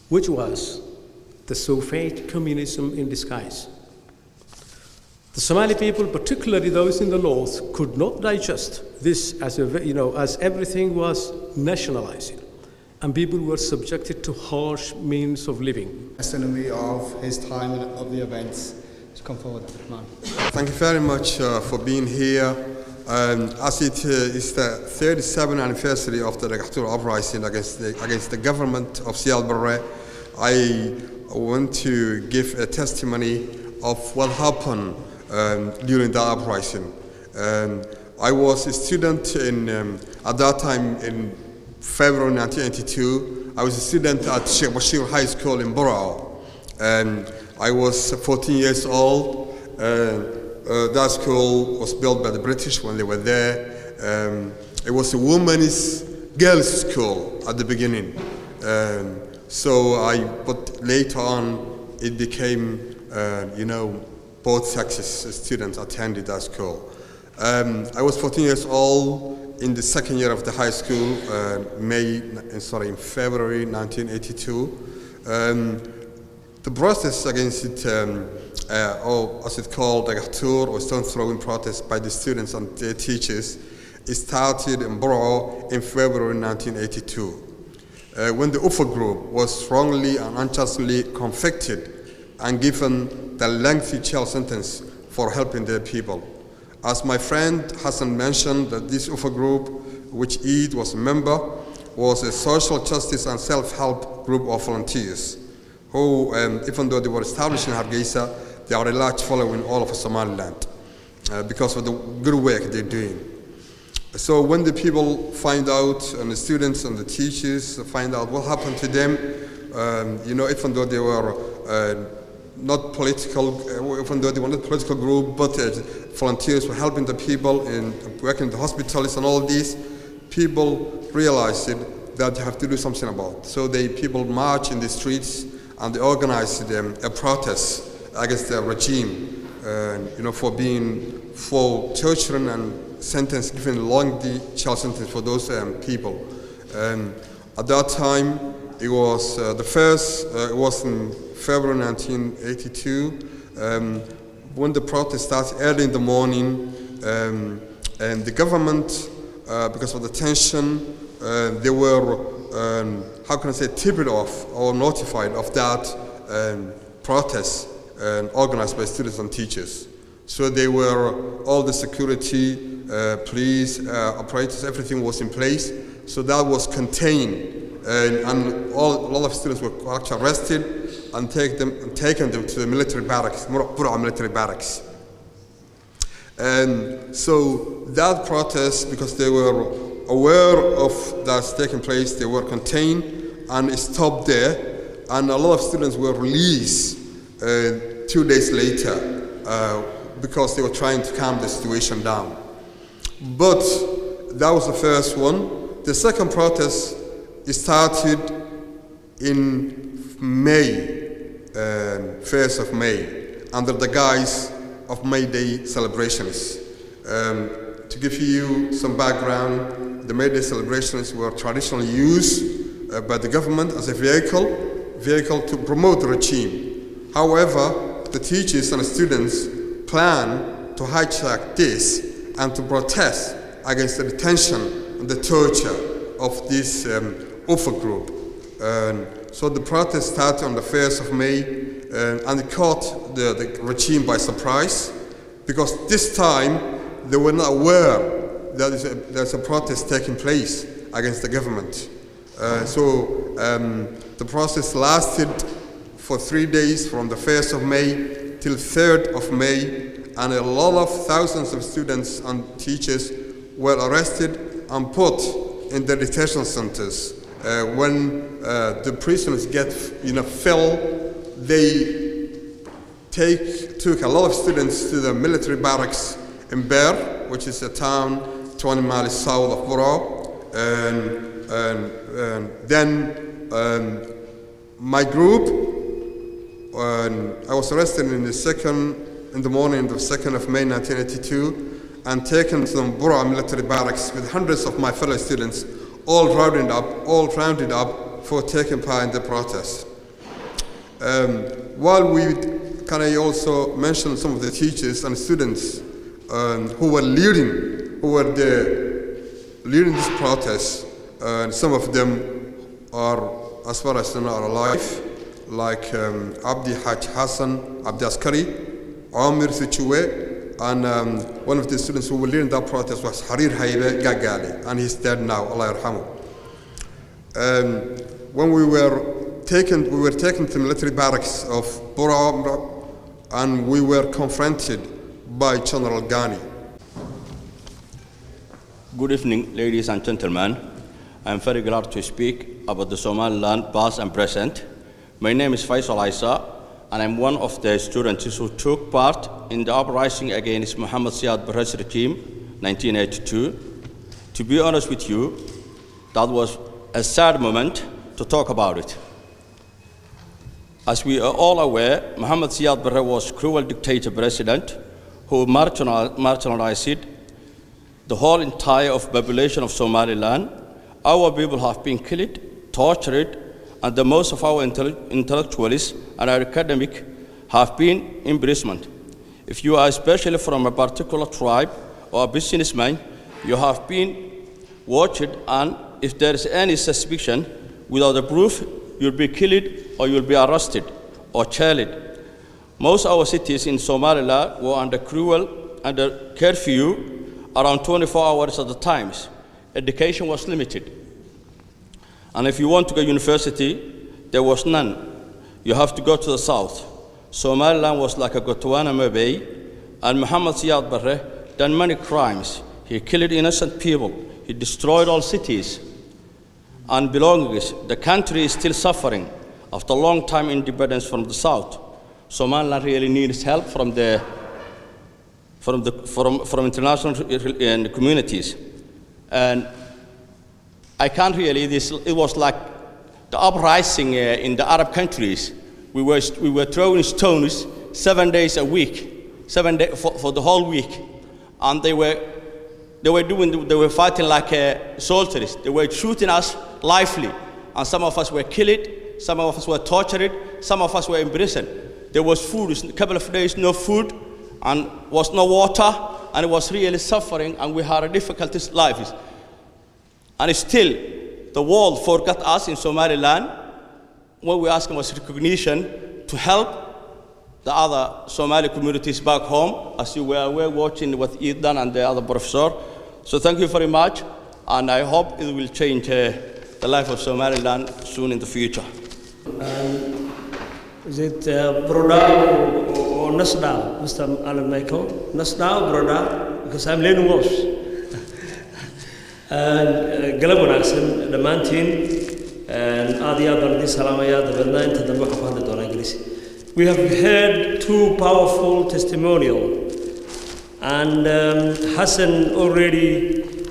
which was the Soviet communism in disguise. The Somali people, particularly those in the north, could not digest this as everything was nationalized, and people were subjected to harsh means of living. Testimony of his time and of the events. Come forward, man. Thank you very much for being here. As it is the 37th anniversary of the Ictiraafkii uprising against the government of Siad Barre, I want to give a testimony of what happened during the uprising. I was a student at that time in February 1982. I was a student at Sheikh Bashir High School in Burao. I was 14 years old. That school was built by the British when they were there. It was a girls' school at the beginning. But later on, it became, both sexes students attended that school. I was 14 years old in the second year of the high school, in February 1982. The process against it, or as it's called, the Ictiraafkii or stone throwing protest by the students and their teachers, started in Borough in February 1982, when the UFA group was wrongly and unjustly convicted and given the lengthy jail sentence for helping their people. As my friend Hassan mentioned, that this UFA group, which Eid was a member, was a social justice and self-help group of volunteers who, even though they were established in Hargeisa, they are a large following all over Somaliland because of the good work they're doing. So when the people find out, and the students and the teachers find out what happened to them, even though they were not political, even though they were not a political group, but volunteers were helping the people in working in the hospitals and all these, people realized that they have to do something about it. So people march in the streets and they organized a protest against the regime, for torturing and sentence, given long jail sentence for those people. At that time, it was it was in February 1982, when the protest started early in the morning, and the government, because of the tension, they were, tipped off or notified of that protest organized by students and teachers. So they were, all the security, police, operators, everything was in place. So that was contained. And a lot of students were actually arrested and taken them to the military barracks, Burra military barracks. And so that protest, because they were aware of that's taking place, they were contained and stopped there. And a lot of students were released 2 days later because they were trying to calm the situation down. But that was the first one. The second protest started in May, 1st of May, under the guise of May Day celebrations. To give you some background, the May Day celebrations were traditionally used by the government as a vehicle to promote the regime. However, the teachers and the students plan to hijack this and to protest against the detention and the torture of this UFA group. So the protest started on the 1st of May and it caught the regime by surprise, because this time they were not aware that there's a protest taking place against the government. So the process lasted for 3 days, from the 1st of May till 3rd of May, and a lot of thousands of students and teachers were arrested and put in the detention centers. When the prisoners get filled, they took a lot of students to the military barracks in Bear, which is a town 20 miles south of Borough. And then my group, I was arrested in the morning of the 2nd of May 1982 and taken to the Borough military barracks with hundreds of my fellow students, all rounded up for taking part in the protest. Can I also mention some of the teachers and students who were leading this protest? Some of them are, as far as I know, are alive, like Abdi Haj Hassan, Abdi Askari, Amir Sichue, and one of the students who were leading that protest was Harir Haibe Gagali, and he's dead now, Allah yarhamu. When we were taken to the military barracks of Bora, and we were confronted by General Ghani. Good evening, ladies and gentlemen. I'm very glad to speak about the Somaliland past and present. My name is Faisal Isa, and I'm one of the students who took part in the uprising against Mohammed Siad Barre's regime, 1982. To be honest with you, that was a sad moment to talk about it. As we are all aware, Mohammed Siad Barre was a cruel dictator president who marginalized the whole entire population of Somaliland. Our people have been killed, tortured, and the most of our intellectuals and our academic have been imprisoned. If you are especially from a particular tribe or a businessman, You have been watched, and if there is any suspicion, without a proof, you'll be killed or you'll be arrested or jailed. Most of our cities in Somaliland were under curfew around 24 hours at a time. Education was limited. And if you want to go to university, there was none. You have to go to the south. Somaliland was like a Guantanamo Bay, and Muhammad Siad Barre done many crimes. He killed innocent people. He destroyed all cities and belongings. The country is still suffering after a long time independence from the south. Somaliland really needs help from international communities. And I can't really, it was like the uprising in the Arab countries. We were throwing stones 7 days a week, for the whole week. And they were fighting like soldiers. They were shooting us lively. And some of us were killed, some of us were tortured, some of us were in prison. There was food, a couple of days no food, and was no water, and it was really suffering, and we had a difficult lives. And still, the world forgot us in Somaliland. What we asked was recognition to help the other Somali communities back home, as you were watching with Ethan and the other professor. So thank you very much, and I hope it will change the life of Somaliland soon in the future. Is it Broda or Nasda, Mr. Alan Michael? Nasda or Broda? Because I'm learning Welsh. Galab wanaagsan dhammaantiin aad iyo aad baan idin salaamayaa dabeedna inta dambe waxaan ku hadli doonaa Ingiriisi. We have heard two powerful testimonials, and Hassan already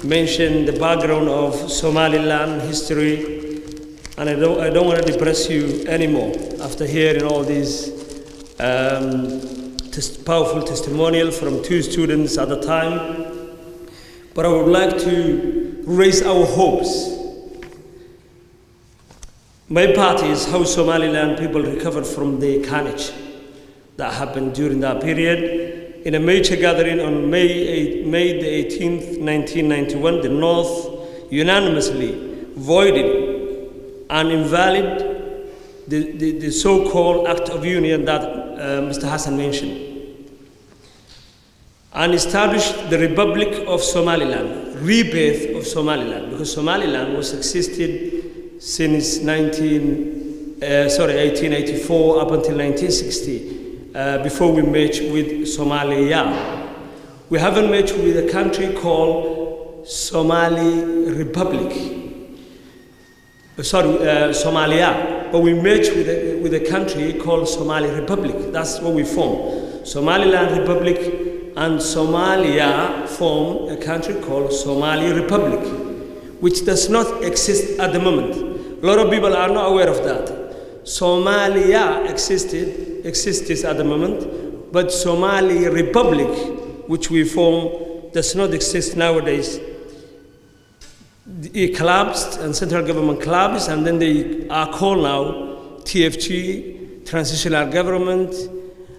mentioned the background of Somaliland history, and I don't want to depress you anymore after hearing all these powerful testimonials from two students at the time. But I would like to raise our hopes. My part is how Somaliland people recovered from the carnage that happened during that period. In a major gathering on May the 18th, 1991, the North unanimously voided and invalid the so-called Act of Union that Mr. Hassan mentioned, and established the Republic of Somaliland, rebirth of Somaliland, because Somaliland was existed since 1884 up until 1960, before we merged with Somalia. We haven't merged with a country called Somali Republic. Somalia, but we merged with a country called Somali Republic. That's what we formed. Somaliland Republic and Somalia formed a country called Somali Republic, which does not exist at the moment. A lot of people are not aware of that. Somalia exists at the moment, but Somali Republic, which we formed, does not exist nowadays. It collapsed, and central government collapsed, and then they are called now TFG, Transitional Government,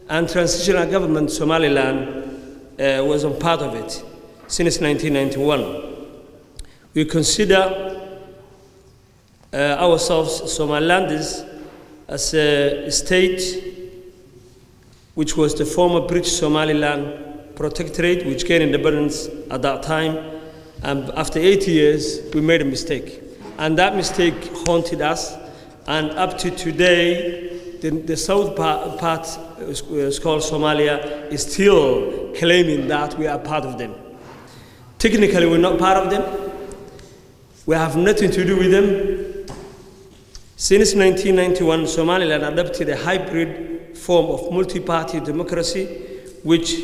and Transitional Government Somaliland was a part of it since 1991. We consider ourselves Somalilanders as a state which was the former British Somaliland Protectorate, which gained independence at that time. And after 80 years, we made a mistake. And that mistake haunted us. And up to today, the south part is called Somalia, is still claiming that we are part of them. Technically, we're not part of them. We have nothing to do with them. Since 1991, Somaliland adopted a hybrid form of multi-party democracy, which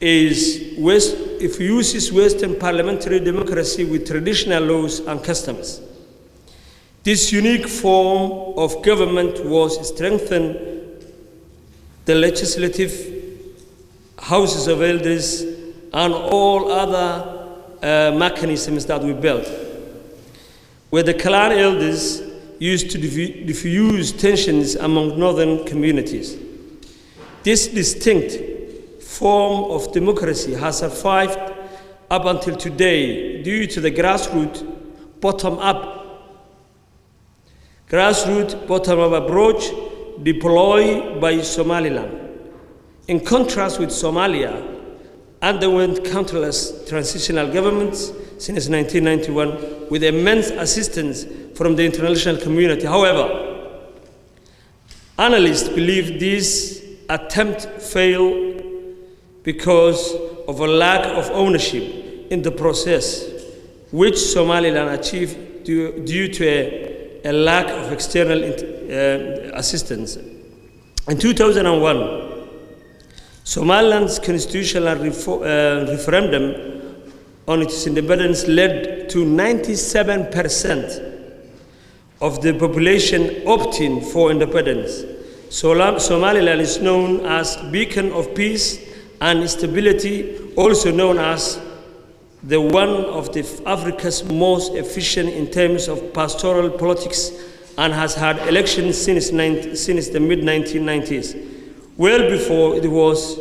uses Western parliamentary democracy with traditional laws and customs. This unique form of government was strengthened the legislative houses of elders and all other mechanisms that we built, where the clan elders used to diffuse tensions among northern communities. This distinct form of democracy has survived up until today due to the grassroots bottom-up approach deployed by Somaliland. In contrast with Somalia, underwent countless transitional governments since 1991 with immense assistance from the international community. However, analysts believe this attempt failed because of a lack of ownership in the process, which Somaliland achieved due to a lack of external assistance. In 2001, Somaliland's constitutional referendum on its independence led to 97% of the population opting for independence. Somaliland is known as beacon of peace and stability, also known as the one of Africa's most efficient in terms of pastoral politics, and has had elections since the mid-1990s, well before it was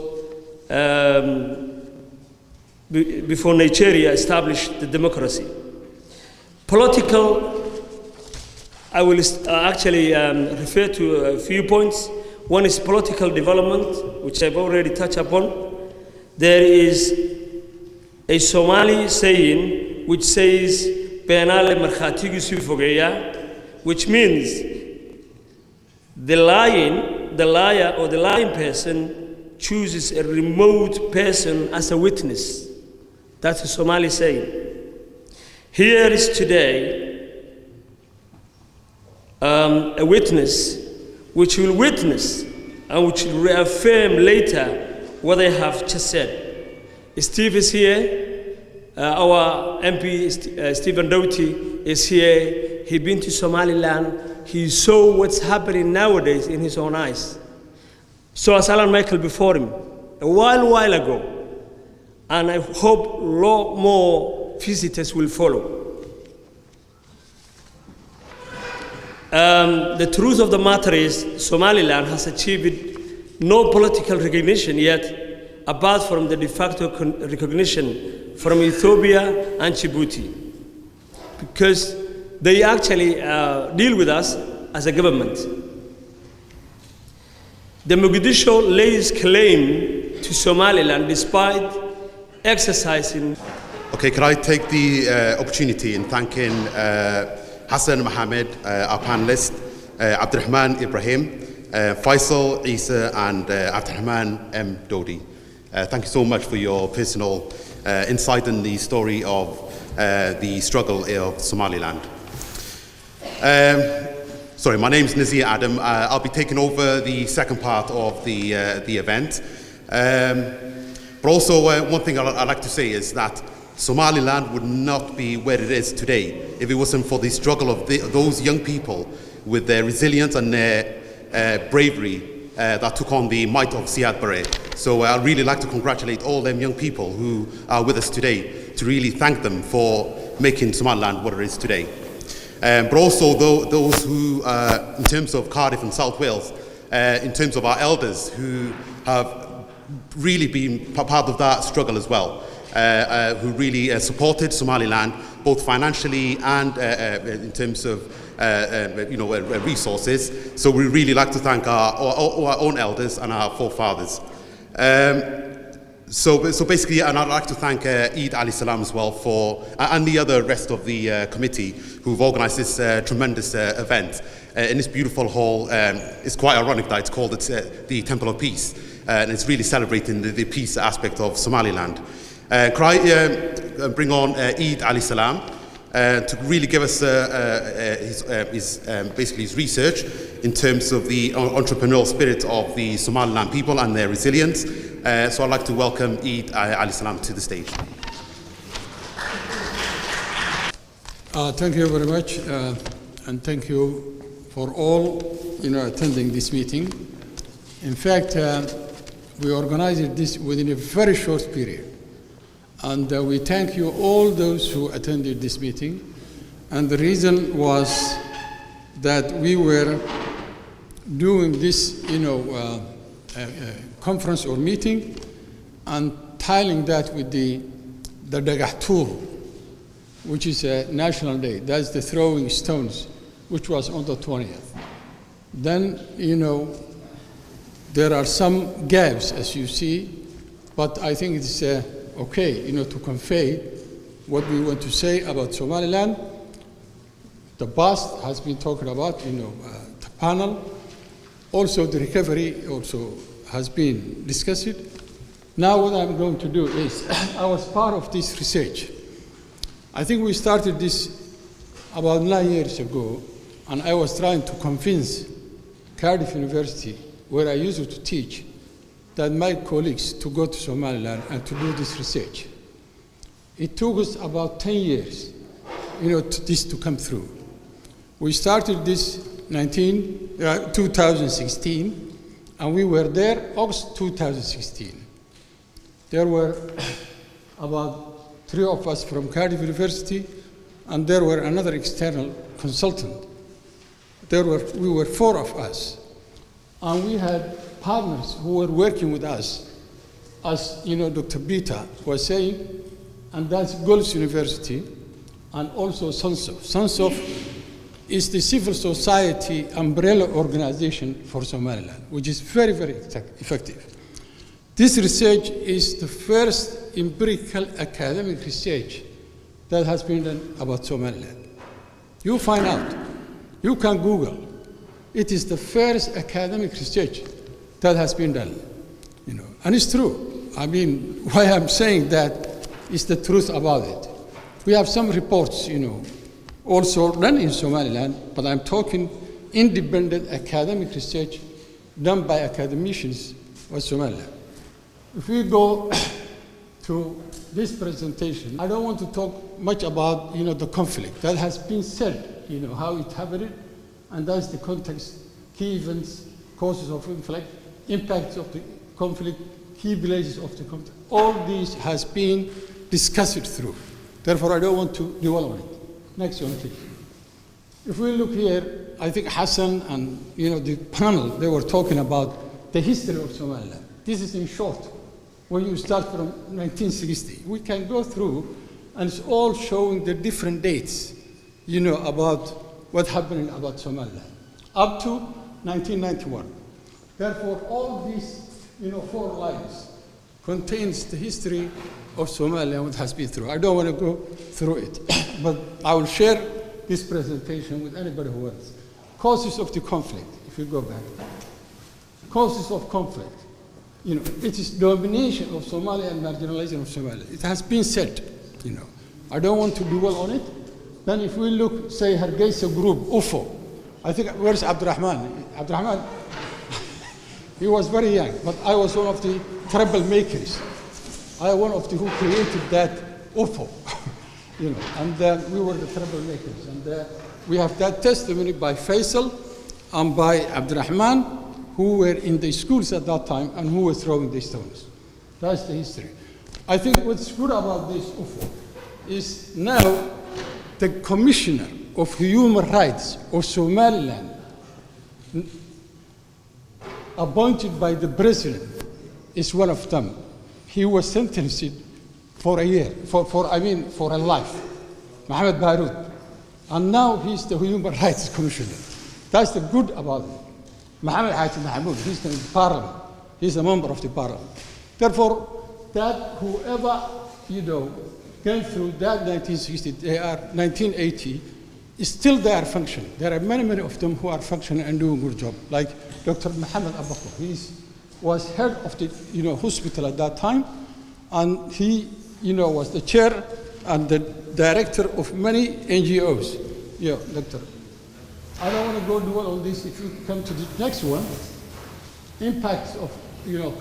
before Nigeria established the democracy. I will actually refer to a few points. One is political development, which I've already touched upon. There is a Somali saying which says, "Penale markhatigu si fogeya," which means the liar or the lying person chooses a remote person as a witness. That's a Somali saying. Here is today a witness which will witness and which will reaffirm later what I have just said. Steve is here, our MP Stephen Doughty is here. He's been to Somaliland. He saw what's happening nowadays in his own eyes. So as Alan Michael before him, a while ago. And I hope a lot more visitors will follow. The truth of the matter is Somaliland has achieved no political recognition yet, apart from the de facto recognition from Ethiopia and Djibouti, because they actually deal with us as a government. The Mogadishu lays claim to Somaliland despite exercising. Okay, could I take the opportunity in thanking Hassan Mohammed, our panelist, Abdurrahman Ibrahim, Faisal Isa, and Abdurrahman M. Dodi. Thank you so much for your personal insight in the story of the struggle of Somaliland. Sorry, my name's Nazir Adam. I'll be taking over the second part of the event. But also, one thing I'd like to say is that Somaliland would not be where it is today if it wasn't for the struggle of those young people with their resilience and their bravery that took on the might of Siad Barre. So I'd really like to congratulate all them young people who are with us today, to really thank them for making Somaliland what it is today. But also those who, in terms of Cardiff and South Wales, in terms of our elders who have really been part of that struggle as well, who really supported Somaliland, both financially and in terms of resources. So we really like to thank our own elders and our forefathers. So basically, and I'd like to thank Eid Ali Salam as well and the other rest of the committee who've organised this tremendous event in this beautiful hall. It's quite ironic that it's called the Temple of Peace, and it's really celebrating the peace aspect of Somaliland. Could I bring on Eid Ali Salam to really give us his research in terms of the entrepreneurial spirit of the Somaliland people and their resilience. So I'd like to welcome Eid Ali Salam to the stage. Thank you very much, and thank you for all attending this meeting. In fact, we organized this within a very short period. And we thank you all those who attended this meeting. And the reason was that we were doing this, conference or meeting, and tiling that with the the Dhagax, which is a national day. That's the throwing stones, which was on the 20th. Then, there are some gaps, as you see, but I think it's okay, to convey what we want to say about Somaliland. The past has been talked about, the panel. Also, the recovery also has been discussed. Now what I'm going to do is, I was part of this research. I think we started this about 9 years ago, and I was trying to convince Cardiff University, where I used to teach, that my colleagues to go to Somaliland and to do this research. It took us about 10 years, this to come through. We started this 2016, and we were there August 2016. There were about 3 of us from Cardiff University, and there were another external consultant. We were 4 of us, and we had partners who were working with us, as Dr. Bita was saying, and that's Gold's University, and also SONSOF. SONSOF is the civil society umbrella organization for Somaliland, which is very, very effective. This research is the first empirical academic research that has been done about Somaliland. You find out. You can Google. It is the first academic research that has been done. And it's true. I mean, why I'm saying that is the truth about it. We have some reports, also done in Somaliland, but I'm talking independent academic research done by academicians of Somaliland. If we go to this presentation, I don't want to talk much about, the conflict. That has been said, how it happened, and that's the context, key events, causes of conflict, impacts of the conflict, key places of the conflict. All these has been discussed through. Therefore, I don't want to dwell on it. Next one, please. If we look here, I think Hassan and the panel, they were talking about the history of Somaliland. This is in short. When you start from 1960, we can go through, and it's all showing the different dates, about what happened about Somaliland, up to 1991. Therefore, all these, 4 lines contains the history of Somalia, what has been through. I don't want to go through it, but I will share this presentation with anybody who wants. Causes of the conflict, if you go back. Causes of conflict. It is domination of Somalia and marginalization of Somalia. It has been said, I don't want to dwell on it. Then if we look, say, Hargeisa group, UFO, I think, where's Abdurrahman? Abdurrahman, he was very young, but I was one of the troublemakers. I one of the who created that UFO, and we were the troublemakers. And we have that testimony by Faisal and by Abdurrahman, who were in the schools at that time and who were throwing the stones. That's the history. I think what's good about this UFO is now the Commissioner of Human Rights of Somaliland, appointed by the President, is one of them. He was sentenced for a year, for a life, Mohammed Baroud. And now he's the Human Rights Commissioner. That's the good about it. Mohammed Haji Mahmoud, he's in the parliament. He's a member of the parliament. Therefore, that whoever, came through that 1960, 1980, still they are functioning. There are many, many of them who are functioning and doing a good job. Like Dr. Mohammed Abakar, he was head of the, hospital at that time, and he, was the chair and the director of many NGOs. Yeah, Doctor. I don't want to go dwell on this. If you come to the next one, impacts of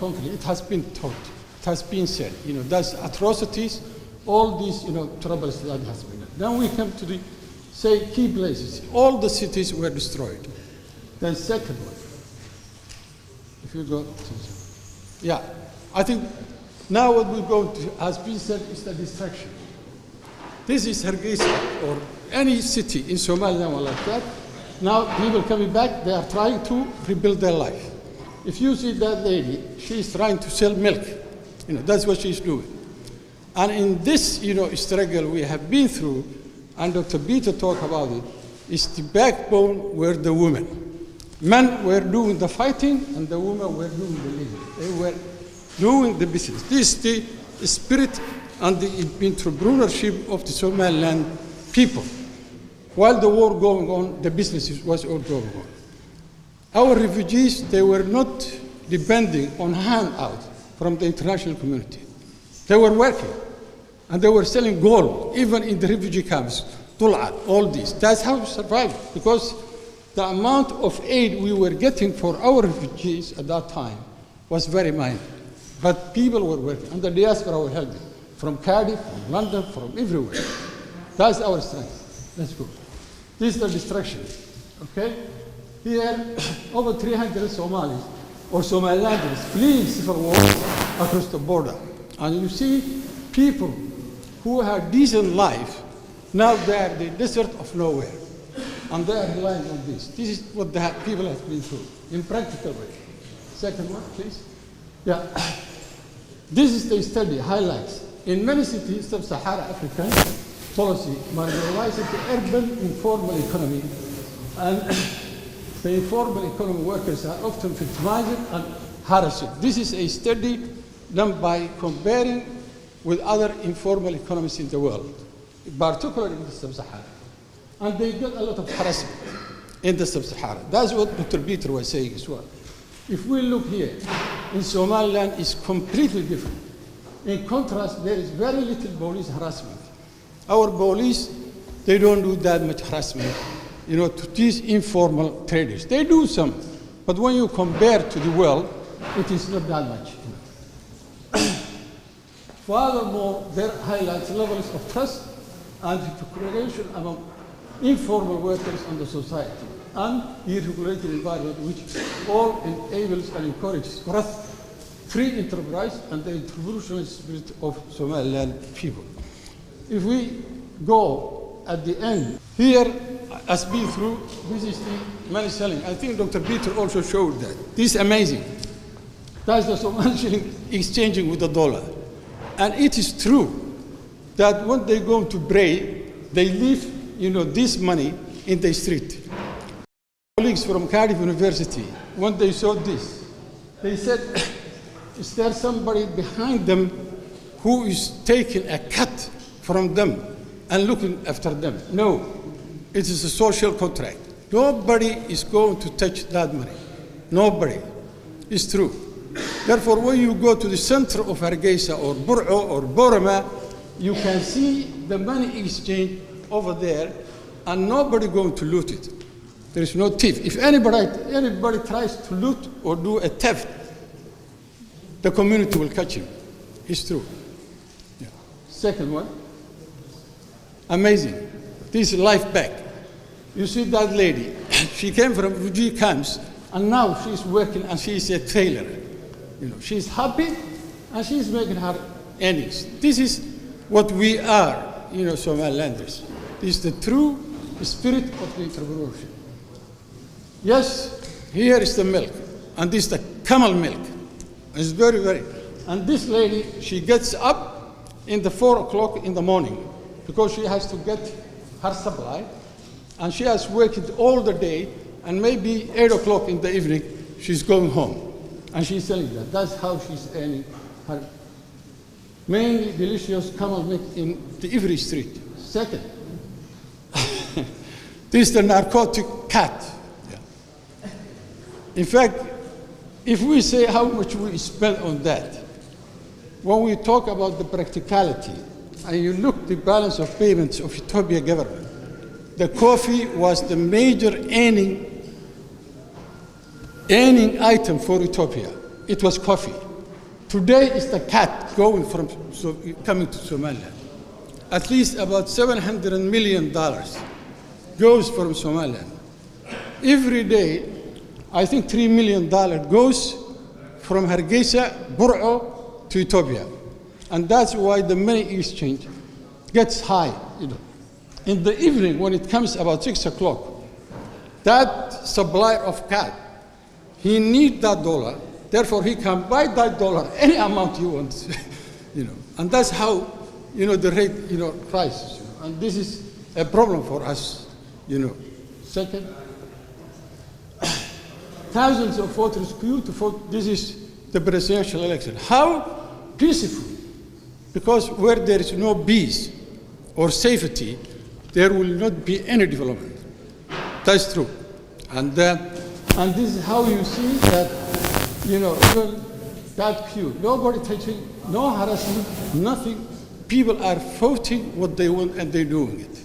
conflict. It has been taught. It has been said. That's atrocities. All these troubles that has been done. Then we come to the key places. All the cities were destroyed. Then second one. If you go to I think now what we're going to has been said is the destruction. This is Hargeisa or any city in Somaliland like that. Now people coming back, they are trying to rebuild their life. If you see that lady, she's trying to sell milk. That's what she's doing. And in this, struggle we have been through, and Dr. Peter talked about it, is the backbone were the women. Men were doing the fighting, and the women were doing the living. They were doing the business. This is the spirit and the entrepreneurship of the Somaliland people. While the war going on, the business was all going on. Our refugees, they were not depending on handout from the international community. They were working, and they were selling gold, even in the refugee camps, Tul'at, all this. That's how we survived, because the amount of aid we were getting for our refugees at that time was very minor. But people were working, and the diaspora were helping, from Cardiff, from London, from everywhere. That's our strength. Let's go. This is the destruction, okay? Here, over 300 Somalis or Somalilanders fleeing civil war across the border. And you see people who had decent life, now they are the desert of nowhere. And they are relying on this. This is what the people have been through, in practical way. Second one, please. Yeah. This is the study, highlights. In many cities, sub-Saharan African policy marginalizes the urban informal economy, and the informal economy workers are often victimized and harassed. This is a study done by comparing with other informal economies in the world, particularly in the sub-Saharan. And they get a lot of harassment in the sub-Saharan. That's what Dr. Peter was saying as well. If we look here, in Somaliland, it's completely different. In contrast, there is very little police harassment. Our police, they don't do that much harassment, to these informal traders. They do some, but when you compare to the world, it is not that much. Furthermore, there highlights levels of trust and cooperation among informal workers and the society, and the regulated environment which all enables and encourages growth, free enterprise, and the entrepreneurial spirit of Somaliland people. If we go at the end, here, as been through, this is the money selling. I think Dr. Peter also showed that. This is amazing. That's the Somali shilling exchanging with the dollar. And it is true that when they go to pray, they leave, this money in the street. Colleagues from Cardiff University, when they saw this, they said, is there somebody behind them who is taking a cut from them and looking after them? No, it is a social contract. Nobody is going to touch that money. Nobody. It's true. Therefore, when you go to the center of Hargeisa or Bur'o or Borama, you can see the money exchange over there, and nobody going to loot it. There is no thief. If anybody tries to loot or do a theft, the community will catch him. It's true. Yeah. Second one, amazing. This is life back. You see that lady, she came from refugee camps, and now she's working and she's a tailor. She's happy and she's making her earnings. This is what we are, Somalilanders. This is the true spirit of the entrepreneurship. Yes, here is the milk, and this is the camel milk. It's very, very. And this lady, she gets up in the 4 o'clock in the morning because she has to get her supply, and she has worked all the day, and maybe 8 o'clock in the evening, she's going home. And she's selling that. That's how she's earning her mainly delicious camel milk in every street. Second, this is the narcotic cat. Yeah. In fact, if we say how much we spend on that, when we talk about the practicality, and you look the balance of payments of Ethiopia government, the coffee was the major earning item for Ethiopia. It was coffee. Today is the cat coming to Somaliland. At least about $700 million goes from Somaliland. Every day, I think $3 million goes from Hargeisa, Bur'o to Ethiopia. And that's why the money exchange gets high. In the evening, when it comes about 6 o'clock, that supplier of cat, he needs that dollar, therefore he can buy that dollar any amount he wants, And that's how the rate, rises. And this is a problem for us, Second, thousands of voters queue to vote. This is the presidential election. How peaceful? Because where there is no peace or safety, there will not be any development. That's true. And this is how you see that, even that queue, nobody touching, no harassment, nothing. People are voting what they want and they're doing it.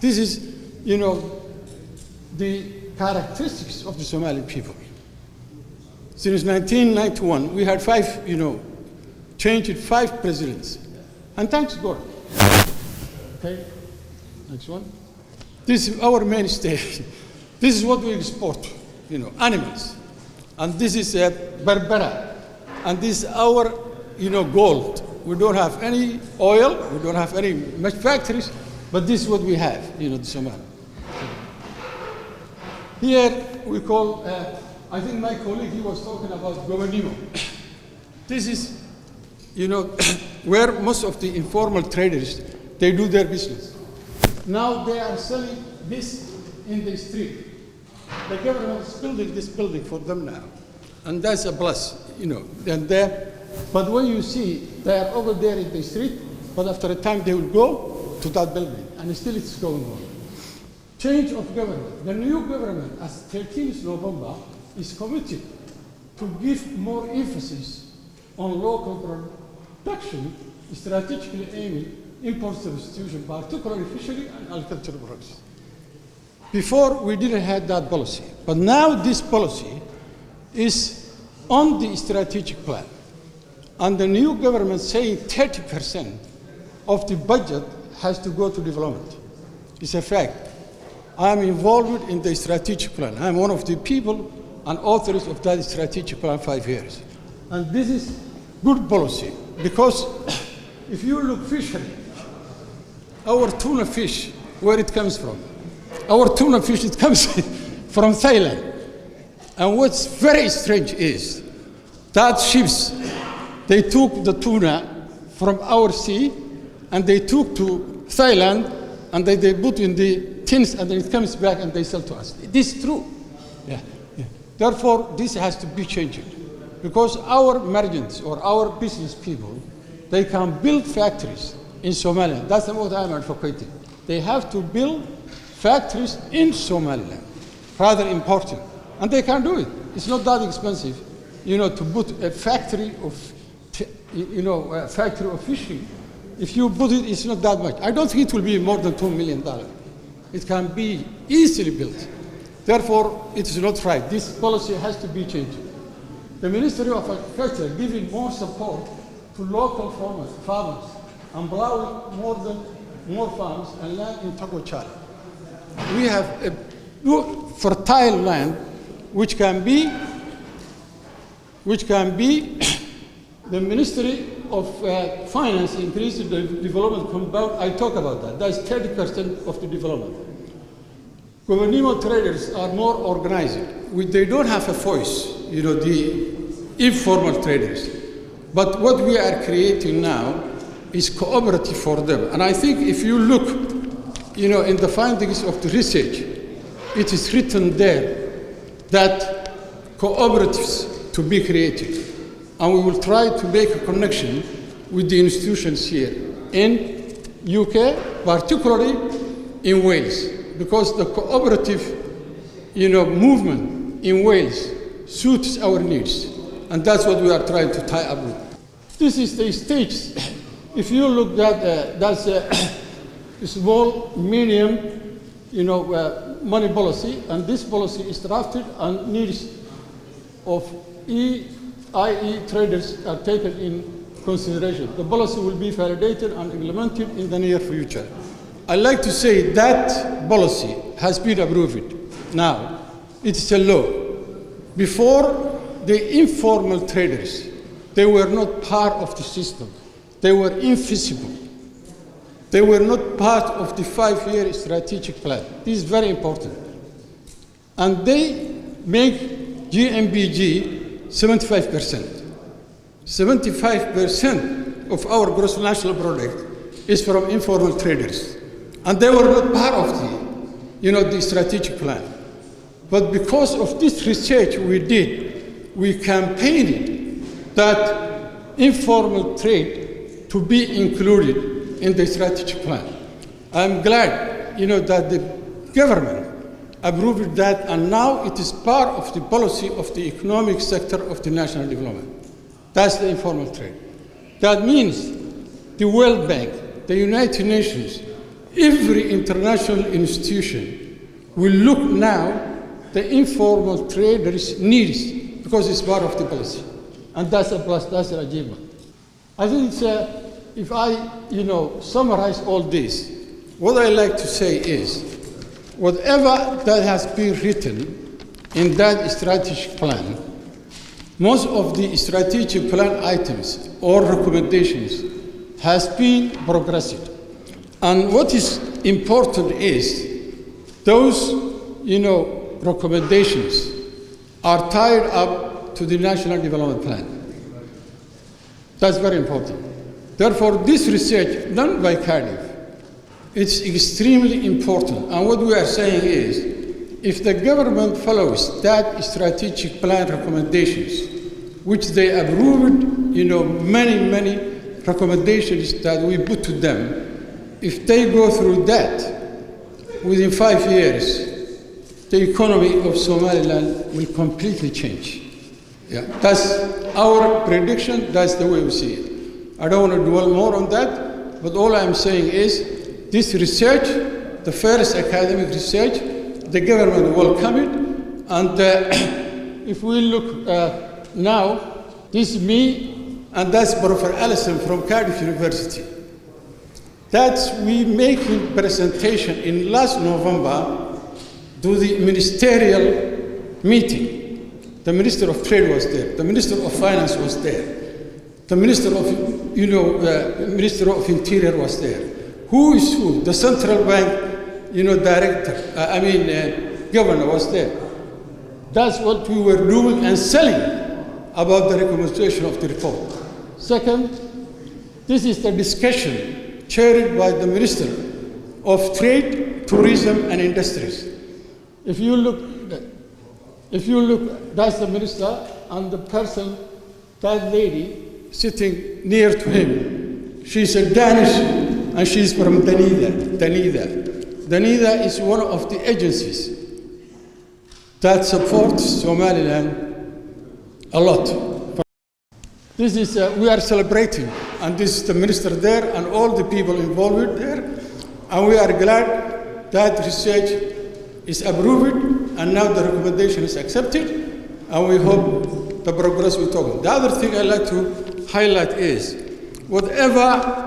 This is, the characteristics of the Somali people. Since 1991, we had changed 5 presidents. And thanks God. Okay, next one. This is our mainstay. This is what we export, animals. And this is Berbera. And this is our, gold. We don't have any oil, we don't have any much factories, but this is what we have, the Somali. Here we call, I think my colleague, he was talking about Gobernimo. This is, where most of the informal traders, they do their business. Now they are selling this in the street. The government is building this building for them now. And that's a plus, But when you see they are over there in the street, but after a time they will go to that building, and still it's going on. Change of government. The new government, as 13th November, is committed to give more emphasis on local production, strategically aiming import substitution, particularly fishery and agricultural products. Before, we didn't have that policy, but now this policy is on the strategic plan. And the new government saying 30% of the budget has to go to development. It's a fact. I'm involved in the strategic plan. I'm one of the people and authors of that strategic plan 5 years. And this is good policy, because if you look fishery, our tuna fish, where it comes from? Our tuna fish, it comes from Thailand. And what's very strange is that ships, they took the tuna from our sea, and they took to Thailand, and they put in the tins, and then it comes back, and they sell to us. This is true. Yeah. Therefore, this has to be changed, because our merchants or our business people, they can build factories in Somaliland. That's what I'm advocating. They have to build factories in Somaliland, rather important, and they can do it. It's not that expensive, to put a factory of fishing. If you put it, it's not that much. I don't think it will be more than $2 million. It can be easily built. Therefore, it is not right. This policy has to be changed. The Ministry of Agriculture giving more support to local farmers, and allowing more farms and land in Togochal. We have a fertile land which can be the Ministry of Finance increases the development compound. I talk about that. That's 30% of the development. Gobernimo traders are more organized. They don't have a voice, the informal traders. But what we are creating now is cooperative for them. And I think if you look, in the findings of the research, it is written there that cooperatives to be created. And we will try to make a connection with the institutions here in UK, particularly in Wales, because the cooperative, movement in Wales suits our needs, and that's what we are trying to tie up with. This is the stage. If you look at that's a small, medium, money policy, and this policy is drafted and needs of IE traders are taken in consideration. The policy will be validated and implemented in the near future. I'd like to say that policy has been approved. Now, it's a law. Before, the informal traders, they were not part of the system. They were invisible. They were not part of the 5-year strategic plan. This is very important. And they make GMBG 75%. 75% of our gross national product is from informal traders. And they were not part of the strategic plan. But because of this research we did, we campaigned that informal trade to be included in the strategic plan. I'm glad, that the government approved that, and now it is part of the policy of the economic sector of the national development. That's the informal trade. That means the World Bank, the United Nations, every international institution will look now the informal traders' needs because it's part of the policy. And that's a plus, that's an achievement. I think if I, summarize all this, what I like to say is, whatever that has been written in that strategic plan, most of the strategic plan items or recommendations has been progressive. And what is important is those, recommendations are tied up to the National Development Plan. That's very important. Therefore, this research done by Cardiff, it's extremely important. And what we are saying is, if the government follows that strategic plan recommendations, which they approved, many recommendations that we put to them, if they go through that, within 5 years, the economy of Somaliland will completely change. Yeah, that's our prediction, that's the way we see it. I don't want to dwell more on that, but all I'm saying is, this research, the first academic research, the government welcome it, and if we look now, this is me, and that's Professor Allison from Cardiff University. That's we making presentation in last November to the ministerial meeting. The Minister of Trade was there, the Minister of Finance was there, the Minister of, Minister of Interior was there. Who is who? The central bank, director, governor was there. That's what we were doing and selling about the recommendation of the report. Second, this is the discussion chaired by the Minister of Trade, Tourism and Industries. If you look, that's the minister, and the person, that lady, sitting near to him, she's a Danish, and she's from Danida. Danida is one of the agencies that supports Somaliland a lot. This is, we are celebrating, and this is the minister there, and all the people involved there, and we are glad that research is approved, and now the recommendation is accepted, and we hope the progress we talk about. The other thing I'd like to highlight is, whatever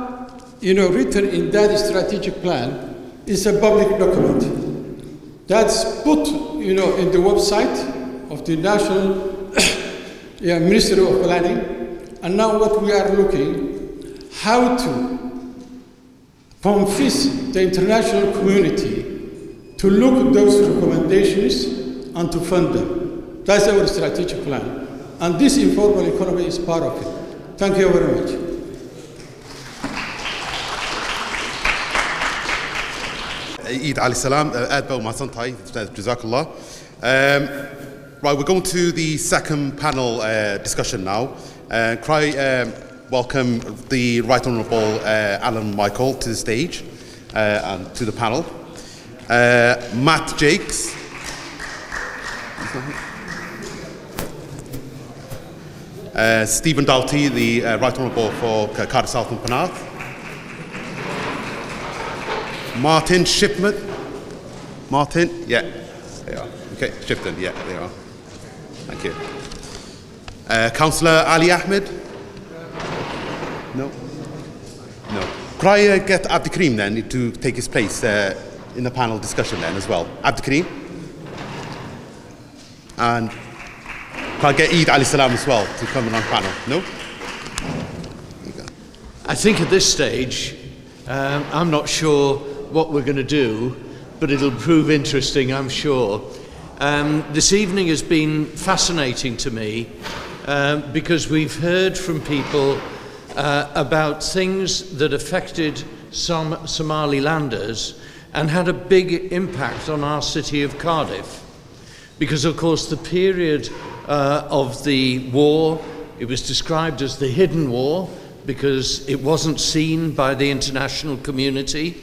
written in that strategic plan is a public document. That's put in the website of the National Ministry of Planning, and now what we are looking, how to convince the international community to look at those recommendations and to fund them. That's our strategic plan. And this informal economy is part of it. Thank you very much. Eid Ali Salam, Adbo Masantai, Jazakallah. Right, we're going to the second panel discussion now. Welcome the Right Honourable Alan Michael to the stage and to the panel. Matt Jakes. Stephen Doughty, the Right Honourable for Qarka South and Penarth. Martin Shipman. Martin, yeah, they are. Okay, Shipton, yeah, they are. Thank you. Councillor Ali Ahmed? No? No. Could I get Abdikareem then to take his place in the panel discussion then as well? Abdikareem? And could I get Eid Ali Salam as well to come in on panel? No? I think at this stage, I'm not sure what we're going to do, but it'll prove interesting, I'm sure. This evening has been fascinating to me because we've heard from people about things that affected Somalilanders and had a big impact on our city of Cardiff. Because, of course, the period of the war, it was described as the hidden war because it wasn't seen by the international community,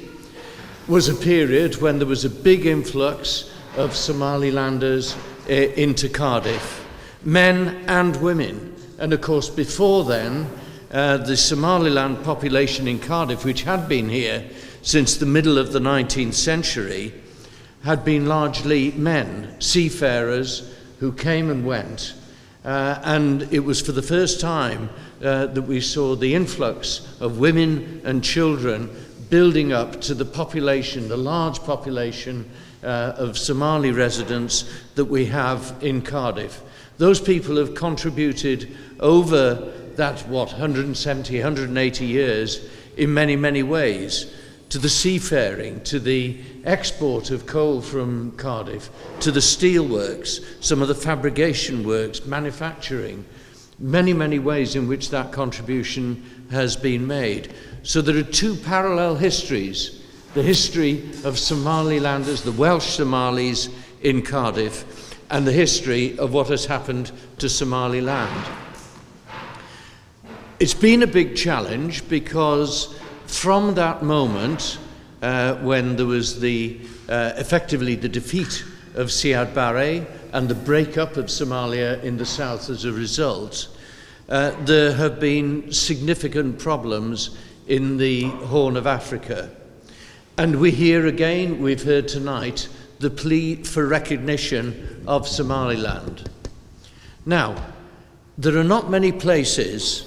was a period when there was a big influx of Somalilanders into Cardiff, men and women. And of course, before then, the Somaliland population in Cardiff, which had been here since the middle of the 19th century, had been largely men, seafarers who came and went. And it was for the first time that we saw the influx of women and children building up to the population, the large population of Somali residents that we have in Cardiff. Those people have contributed over that, 170, 180 years in many, many ways, to the seafaring, to the export of coal from Cardiff, to the steelworks, some of the fabrication works, manufacturing, many, many ways in which that contribution has been made. So there are two parallel histories: the history of Somalilanders, the Welsh Somalis in Cardiff, and the history of what has happened to Somaliland. It's been a big challenge because from that moment, when there was effectively the defeat of Siad Barre and the breakup of Somalia in the south as a result, there have been significant problems in the Horn of Africa. And we hear again, we've heard tonight, the plea for recognition of Somaliland. Now, there are not many places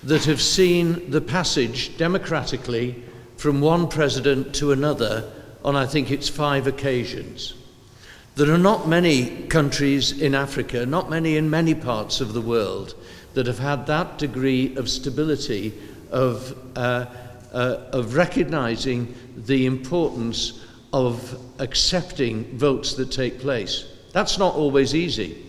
that have seen the passage democratically from one president to another on, I think it's 5 occasions. There are not many countries in Africa, not many in many parts of the world, that have had that degree of stability, of recognizing the importance of accepting votes that take place. That's not always easy.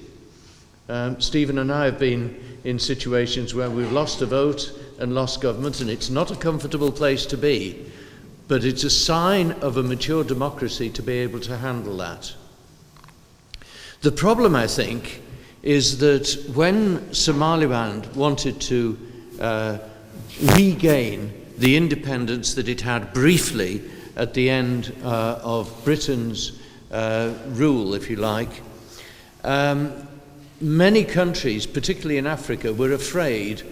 Stephen and I have been in situations where we've lost a vote and lost government, and it's not a comfortable place to be, but it's a sign of a mature democracy to be able to handle that. The problem, I think, is that when Somaliland wanted to regain the independence that it had briefly at the end of Britain's rule, if you like, many countries, particularly in Africa, were afraid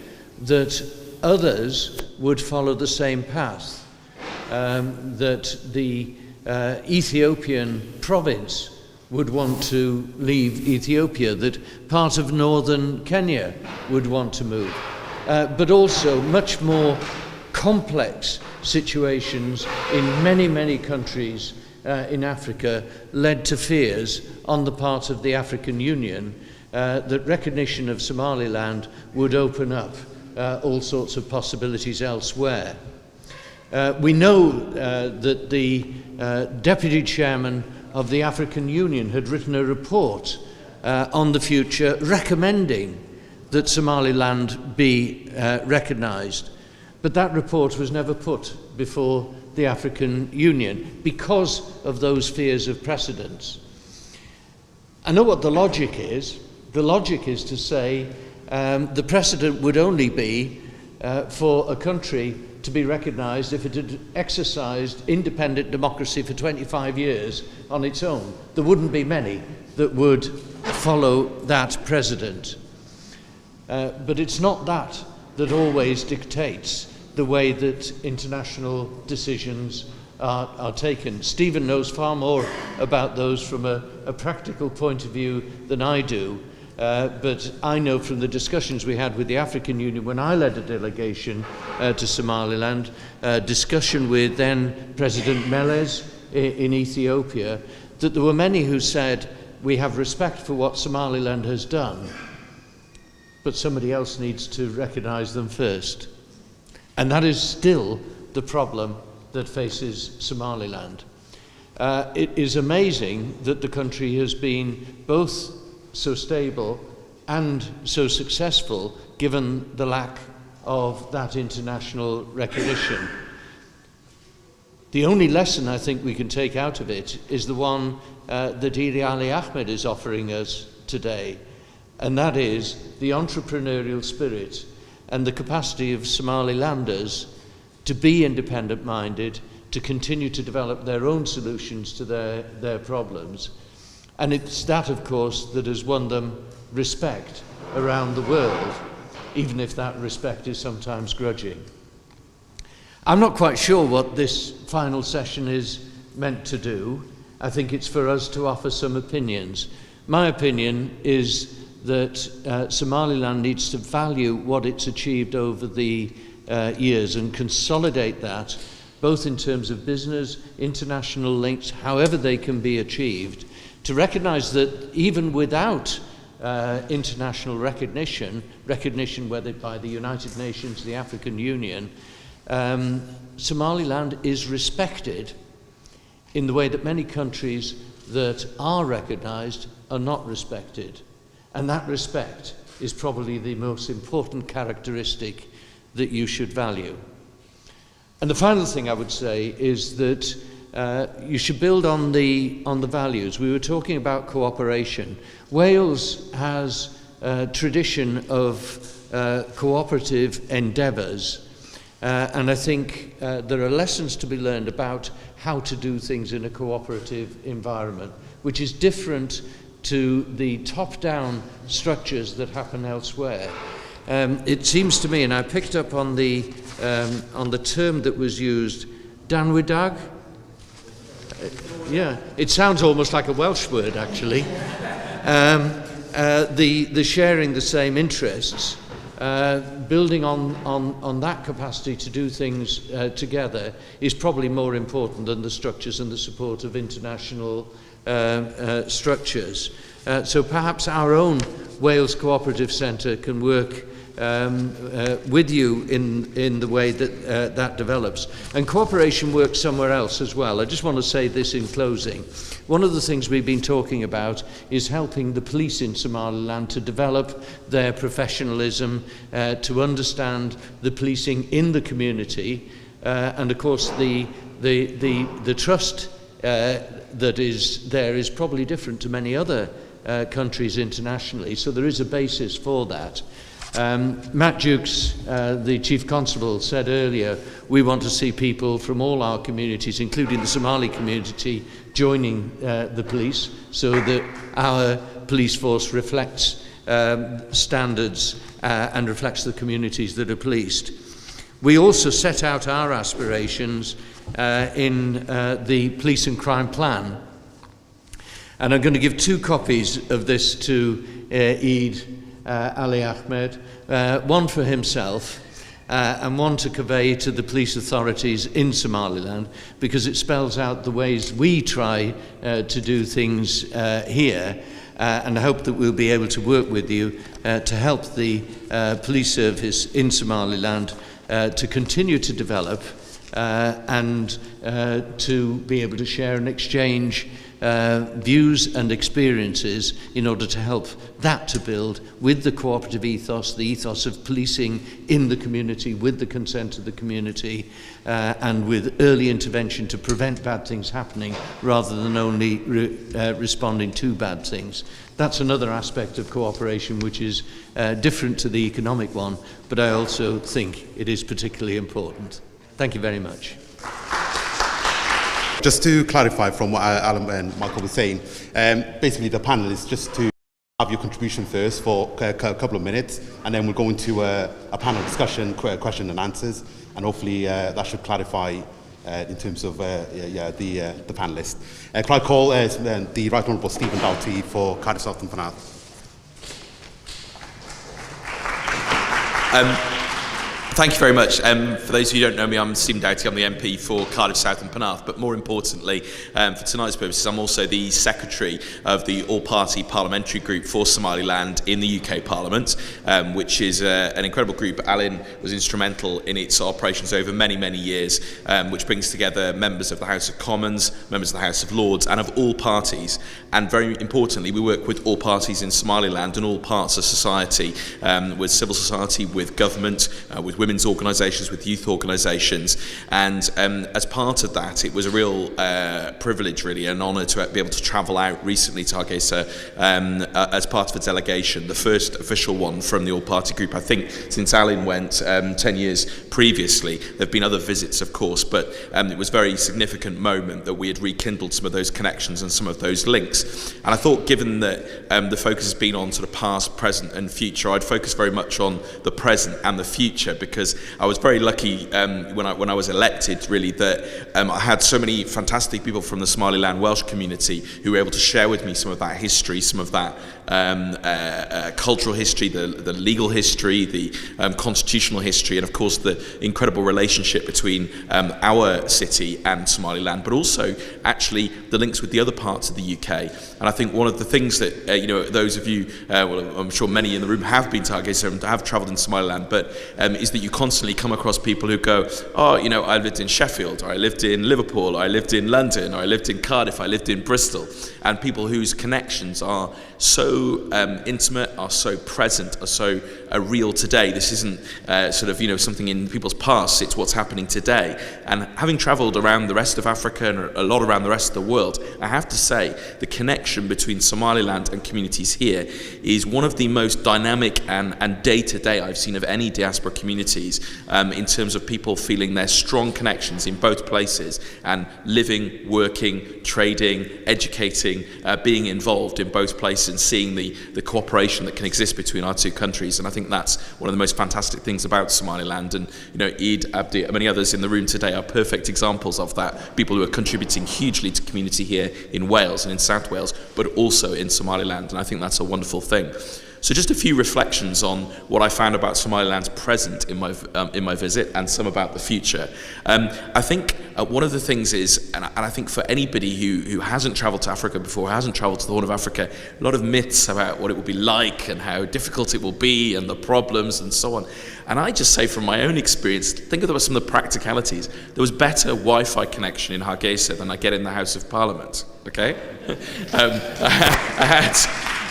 that others would follow the same path, that the Ethiopian province would want to leave Ethiopia, that part of northern Kenya would want to move, but also much more complex situations in many, many countries in Africa led to fears on the part of the African Union that recognition of Somaliland would open up all sorts of possibilities elsewhere. We know that the Deputy Chairman of the African Union had written a report on the future recommending that Somaliland be recognised. But that report was never put before the African Union because of those fears of precedence. I know what the logic is. The logic is to say the precedent would only be for a country to be recognised if it had exercised independent democracy for 25 years on its own. There wouldn't be many that would follow that precedent. But it's not that that always dictates the way that international decisions are taken. Stephen knows far more about those from a practical point of view than I do. But I know from the discussions we had with the African Union when I led a delegation to Somaliland, discussion with then President Meles in Ethiopia, that there were many who said, we have respect for what Somaliland has done, but somebody else needs to recognise them first. And that is still the problem that faces Somaliland. It is amazing that the country has been both so stable and so successful given the lack of that international recognition. The only lesson I think we can take out of it is the one that Iri Ali Ahmed is offering us today, and that is the entrepreneurial spirit and the capacity of Somalilanders to be independent-minded, to continue to develop their own solutions to their problems. And it's that, of course, that has won them respect around the world, even if that respect is sometimes grudging. I'm not quite sure what this final session is meant to do. I think it's for us to offer some opinions. My opinion is that Somaliland needs to value what it's achieved over the years and consolidate that, both in terms of business, international links, however they can be achieved, to recognize that even without international recognition, whether by the United Nations, the African Union, Somaliland is respected in the way that many countries that are recognized are not respected. And that respect is probably the most important characteristic that you should value. And the final thing I would say is that you should build on the values. We were talking about cooperation. Wales has a tradition of cooperative endeavours, and I think there are lessons to be learned about how to do things in a cooperative environment, which is different to the top-down structures that happen elsewhere. It seems to me, and I picked up on the term that was used, danwydag. Yeah, it sounds almost like a Welsh word, actually. The sharing the same interests, building on that capacity to do things together is probably more important than the structures and the support of international structures. So perhaps our own Wales Cooperative Centre can work with you in the way that that develops. And cooperation works somewhere else as well. I just want to say this in closing. One of the things we've been talking about is helping the police in Somaliland to develop their professionalism, to understand the policing in the community, and of course the trust that is there is probably different to many other countries internationally, so there is a basis for that. Matt Jukes, the Chief Constable, said earlier, we want to see people from all our communities, including the Somali community, joining the police so that our police force reflects standards and reflects the communities that are policed. We also set out our aspirations in the Police and Crime Plan. And I'm going to give 2 copies of this to Eid Ali Ahmed, one for himself and one to convey to the police authorities in Somaliland, because it spells out the ways we try to do things here, and I hope that we'll be able to work with you to help the police service in Somaliland to continue to develop and to be able to share and exchange views and experiences in order to help that to build with the cooperative ethos, the ethos of policing in the community, with the consent of the community, and with early intervention to prevent bad things happening rather than only responding to bad things. That's another aspect of cooperation which is different to the economic one, but I also think it is particularly important. Thank you very much. Just to clarify from what Alan and Michael were saying, basically the panel is just to have your contribution first for a couple of minutes, and then we'll go into a panel discussion, question and answers, and hopefully that should clarify in terms of the panellists. Can I call the Right Honourable Stephen Doughty for Cardiff South and Penarth? Thank you very much. For those who don't know me, I'm Stephen Doughty. I'm the MP for Cardiff South and Penarth, but more importantly, for tonight's purposes, I'm also the Secretary of the All-Party Parliamentary Group for Somaliland in the UK Parliament, which is an incredible group. Alan was instrumental in its operations over many, many years, which brings together members of the House of Commons, members of the House of Lords, and of all parties. And very importantly, we work with all parties in Somaliland and all parts of society, with civil society, with government, with women women's organisations, with youth organisations, and as part of that, it was a real privilege, really, an honour to be able to travel out recently to Hargeisa as part of a delegation, the first official one from the all-party group. I think since Alan went 10 years previously, there have been other visits, of course, but it was a very significant moment that we had rekindled some of those connections and some of those links. And I thought, given that the focus has been on sort of past, present and future, I'd focus very much on the present and the future, because I was very lucky when I was elected, really, that I had so many fantastic people from the Somaliland Welsh community who were able to share with me some of that history, some of that cultural history, the legal history, the constitutional history, and of course the incredible relationship between our city and Somaliland, but also actually the links with the other parts of the UK. And I think one of the things that those of you, well, I'm sure many in the room have been to Hargeisa and have travelled in Somaliland, but is that you constantly come across people who go, oh, I lived in Sheffield, or I lived in Liverpool, or I lived in London, or I lived in Cardiff, I lived in Bristol, and people whose connections are so intimate, are so present, are so real today. This isn't something in people's past, it's what's happening today. And having travelled around the rest of Africa and a lot around the rest of the world, I have to say the connection between Somaliland and communities here is one of the most dynamic and day-to-day I've seen of any diaspora communities, in terms of people feeling their strong connections in both places and living, working, trading, educating, being involved in both places and seeing the cooperation that can exist between our two countries. And I think that's one of the most fantastic things about Somaliland. And Eid, Abdi, and many others in the room today are perfect examples of that. People who are contributing hugely to community here in Wales and in South Wales, but also in Somaliland. And I think that's a wonderful thing. So just a few reflections on what I found about Somaliland's present in my visit, and some about the future. I think one of the things is, and I think for anybody who hasn't travelled to Africa before, hasn't travelled to the Horn of Africa, a lot of myths about what it will be like and how difficult it will be and the problems and so on. And I just say from my own experience, think of some of the practicalities. There was better Wi-Fi connection in Hargeisa than I get in the House of Parliament, okay?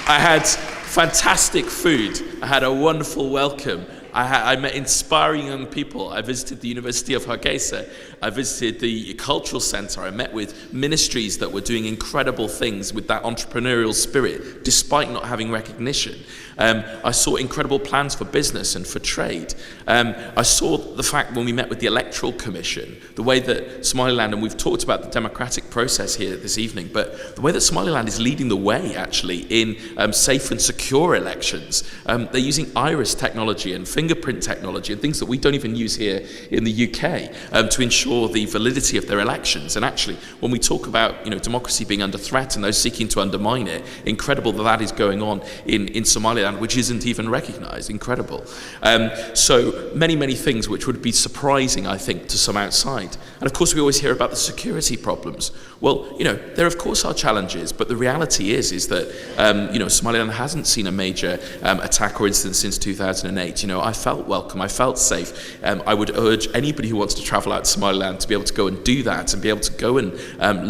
I had fantastic food. I had a wonderful welcome. I met inspiring young people. I visited the University of Hargeisa. I visited the cultural centre. I met with ministries that were doing incredible things with that entrepreneurial spirit, despite not having recognition. I saw incredible plans for business and for trade. I saw the fact when we met with the Electoral Commission, the way that Somaliland, and we've talked about the democratic process here this evening, but the way that Somaliland is leading the way actually in safe and secure elections. They're using iris technology and fingerprint technology and things that we don't even use here in the UK to ensure the validity of their elections. And actually, when we talk about democracy being under threat and those seeking to undermine it, incredible that is going on in Somaliland, which isn't even recognised. Incredible. So many things which would be surprising, I think, to some outside. And of course, we always hear about the security problems. Well, there of course are challenges, but the reality is that Somaliland hasn't seen a major attack or incident since 2008. I felt welcome, I felt safe. I would urge anybody who wants to travel out to Somaliland to be able to go and do that, and be able to go and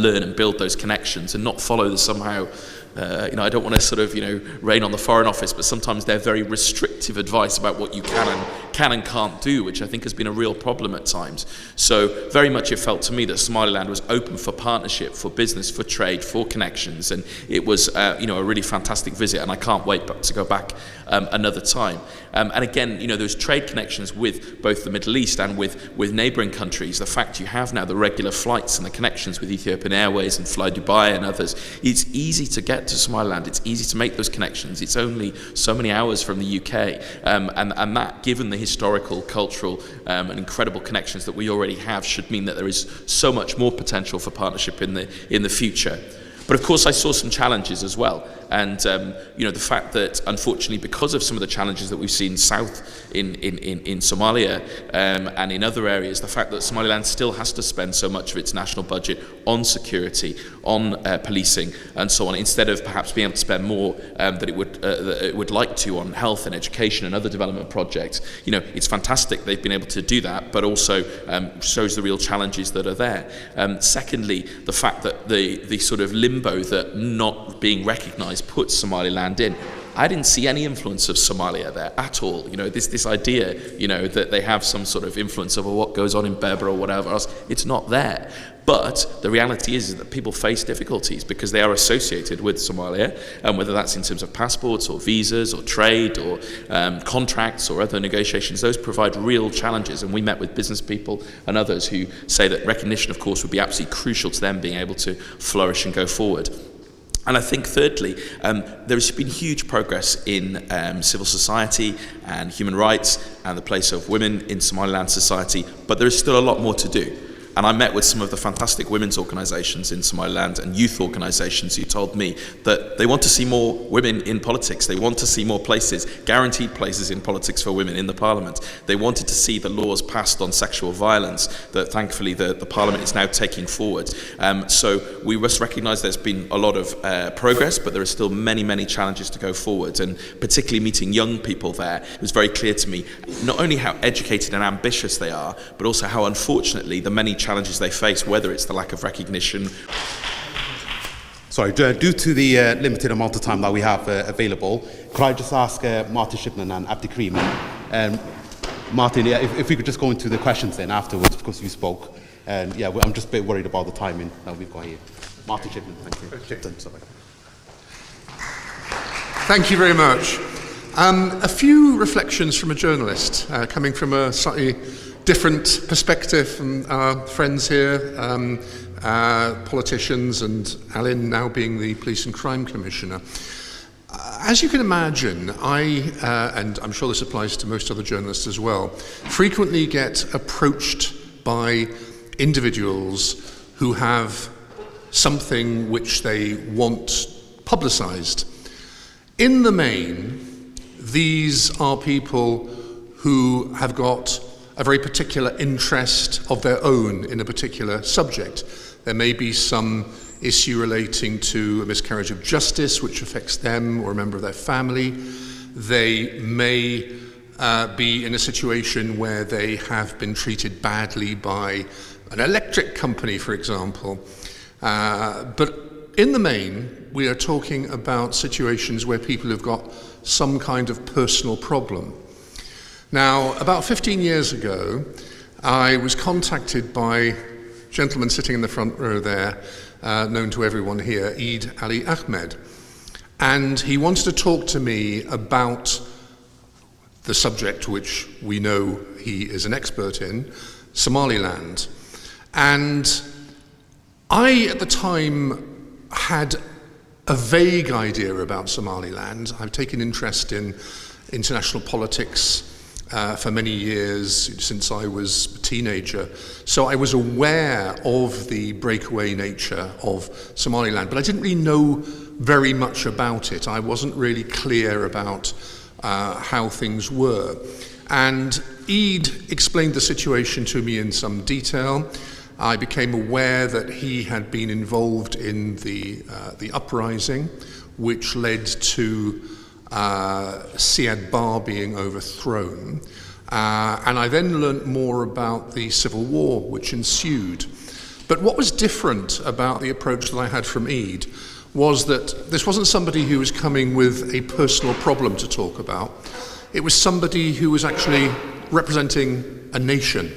learn and build those connections, and not follow the somehow I don't want to rain on the Foreign Office, but sometimes they're very restrictive advice about what you can and can't do, which I think has been a real problem at times. So very much it felt to me that Somaliland was open for partnership, for business, for trade, for connections, and it was a really fantastic visit, and I can't wait to go back another time. And again, those trade connections with both the Middle East and with neighbouring countries, the fact you have now the regular flights and the connections with Ethiopian Airways and Fly Dubai and others, it's easy to get to Somaliland, it's easy to make those connections. It's only so many hours from the UK, and that, given the historical, cultural and incredible connections that we already have, should mean that there is so much more potential for partnership in the future. But of course I saw some challenges as well, and the fact that unfortunately, because of some of the challenges that we've seen south in Somalia and in other areas, the fact that Somaliland still has to spend so much of its national budget on security, on policing and so on, instead of perhaps being able to spend more that it would like to on health and education and other development projects. It's fantastic they've been able to do that, but also shows the real challenges that are there. Secondly, the fact that the sort of limbo that not being recognised puts Somaliland in. I didn't see any influence of Somalia there at all. You know, this idea, you know, that they have some sort of influence over what goes on in Berber or whatever else, it's not there. But the reality is that people face difficulties because they are associated with Somalia, and whether that's in terms of passports or visas or trade or contracts or other negotiations, those provide real challenges. And we met with business people and others who say that recognition, of course, would be absolutely crucial to them being able to flourish and go forward. And I think thirdly, there's been huge progress in civil society and human rights and the place of women in Somaliland society, but there is still a lot more to do. And I met with some of the fantastic women's organisations in Somaliland and youth organisations who told me that they want to see more women in politics. They want to see more places, guaranteed places in politics for women in the parliament. They wanted to see the laws passed on sexual violence that thankfully the parliament is now taking forward. So we must recognise there's been a lot of progress, but there are still many, many challenges to go forward. And particularly meeting young people there, it was very clear to me not only how educated and ambitious they are, but also how unfortunately the many challenges they face, whether it's the lack of recognition. Sorry, due to the limited amount of time that we have available, could I just ask Martin Shipman and Abdi Karim, Martin, if we could just go into the questions then afterwards, because you spoke. And yeah, I'm just a bit worried about the timing that we've got here. Martin Shipman, thank you. Okay. Thank you very much. A few reflections from a journalist, coming from a slightly different perspective from our friends here, politicians, and Alan now being the Police and Crime Commissioner. As you can imagine, and I'm sure this applies to most other journalists as well, frequently get approached by individuals who have something which they want publicised. In the main, these are people who have got a very particular interest of their own in a particular subject. There may be some issue relating to a miscarriage of justice which affects them or a member of their family. They may be in a situation where they have been treated badly by an electric company, for example. But in the main, we are talking about situations where people have got some kind of personal problem. Now, about 15 years ago, I was contacted by a gentleman sitting in the front row there, known to everyone here, Eid Ali Ahmed. And he wanted to talk to me about the subject which we know he is an expert in, Somaliland. And I, at the time, had a vague idea about Somaliland. I've taken interest in international politics for many years, since I was a teenager. So I was aware of the breakaway nature of Somaliland, but I didn't really know very much about it. I wasn't really clear about how things were. And Eid explained the situation to me in some detail. I became aware that he had been involved in the uprising, which led to Siad Barre being overthrown. And I then learnt more about the civil war which ensued. But what was different about the approach that I had from Eid was that this wasn't somebody who was coming with a personal problem to talk about. It was somebody who was actually representing a nation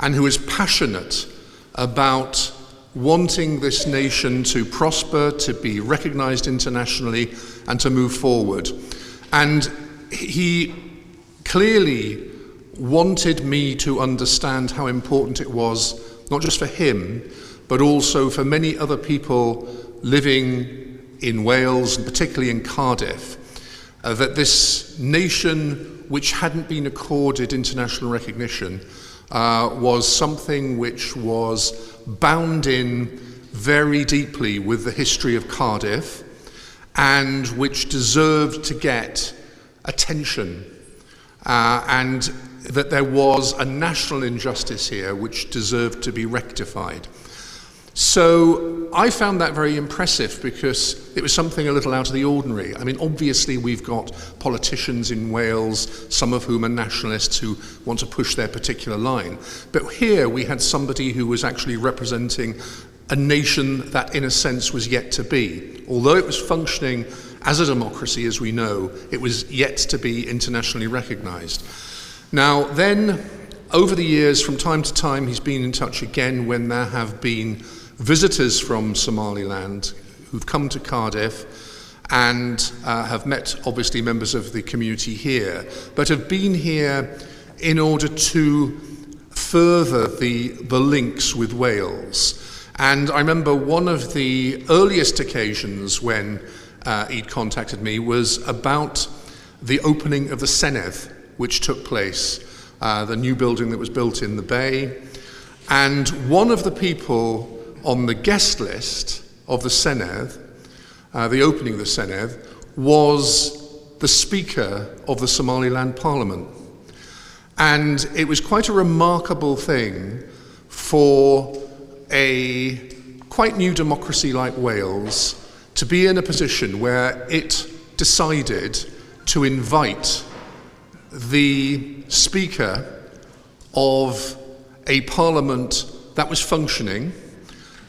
and who was passionate about wanting this nation to prosper, to be recognized internationally, and to move forward. And he clearly wanted me to understand how important it was, not just for him, but also for many other people living in Wales, and particularly in Cardiff, that this nation which hadn't been accorded international recognition was something which was bound in very deeply with the history of Cardiff, and which deserved to get attention, and that there was a national injustice here which deserved to be rectified. So I found that very impressive because it was something a little out of the ordinary. I mean, obviously we've got politicians in Wales, some of whom are nationalists who want to push their particular line. But here we had somebody who was actually representing a nation that in a sense was yet to be. Although it was functioning as a democracy, as we know, it was yet to be internationally recognized. Now, then, over the years, from time to time, he's been in touch again when there have been visitors from Somaliland who've come to Cardiff and have met, obviously, members of the community here, but have been here in order to further the links with Wales. And I remember one of the earliest occasions when he'd contacted me was about the opening of the Senedd, which took place, the new building that was built in the bay. And one of the people on the guest list of the Senedd, the opening of the Senedd, was the Speaker of the Somaliland Parliament. And it was quite a remarkable thing for a quite new democracy like Wales to be in a position where it decided to invite the Speaker of a parliament that was functioning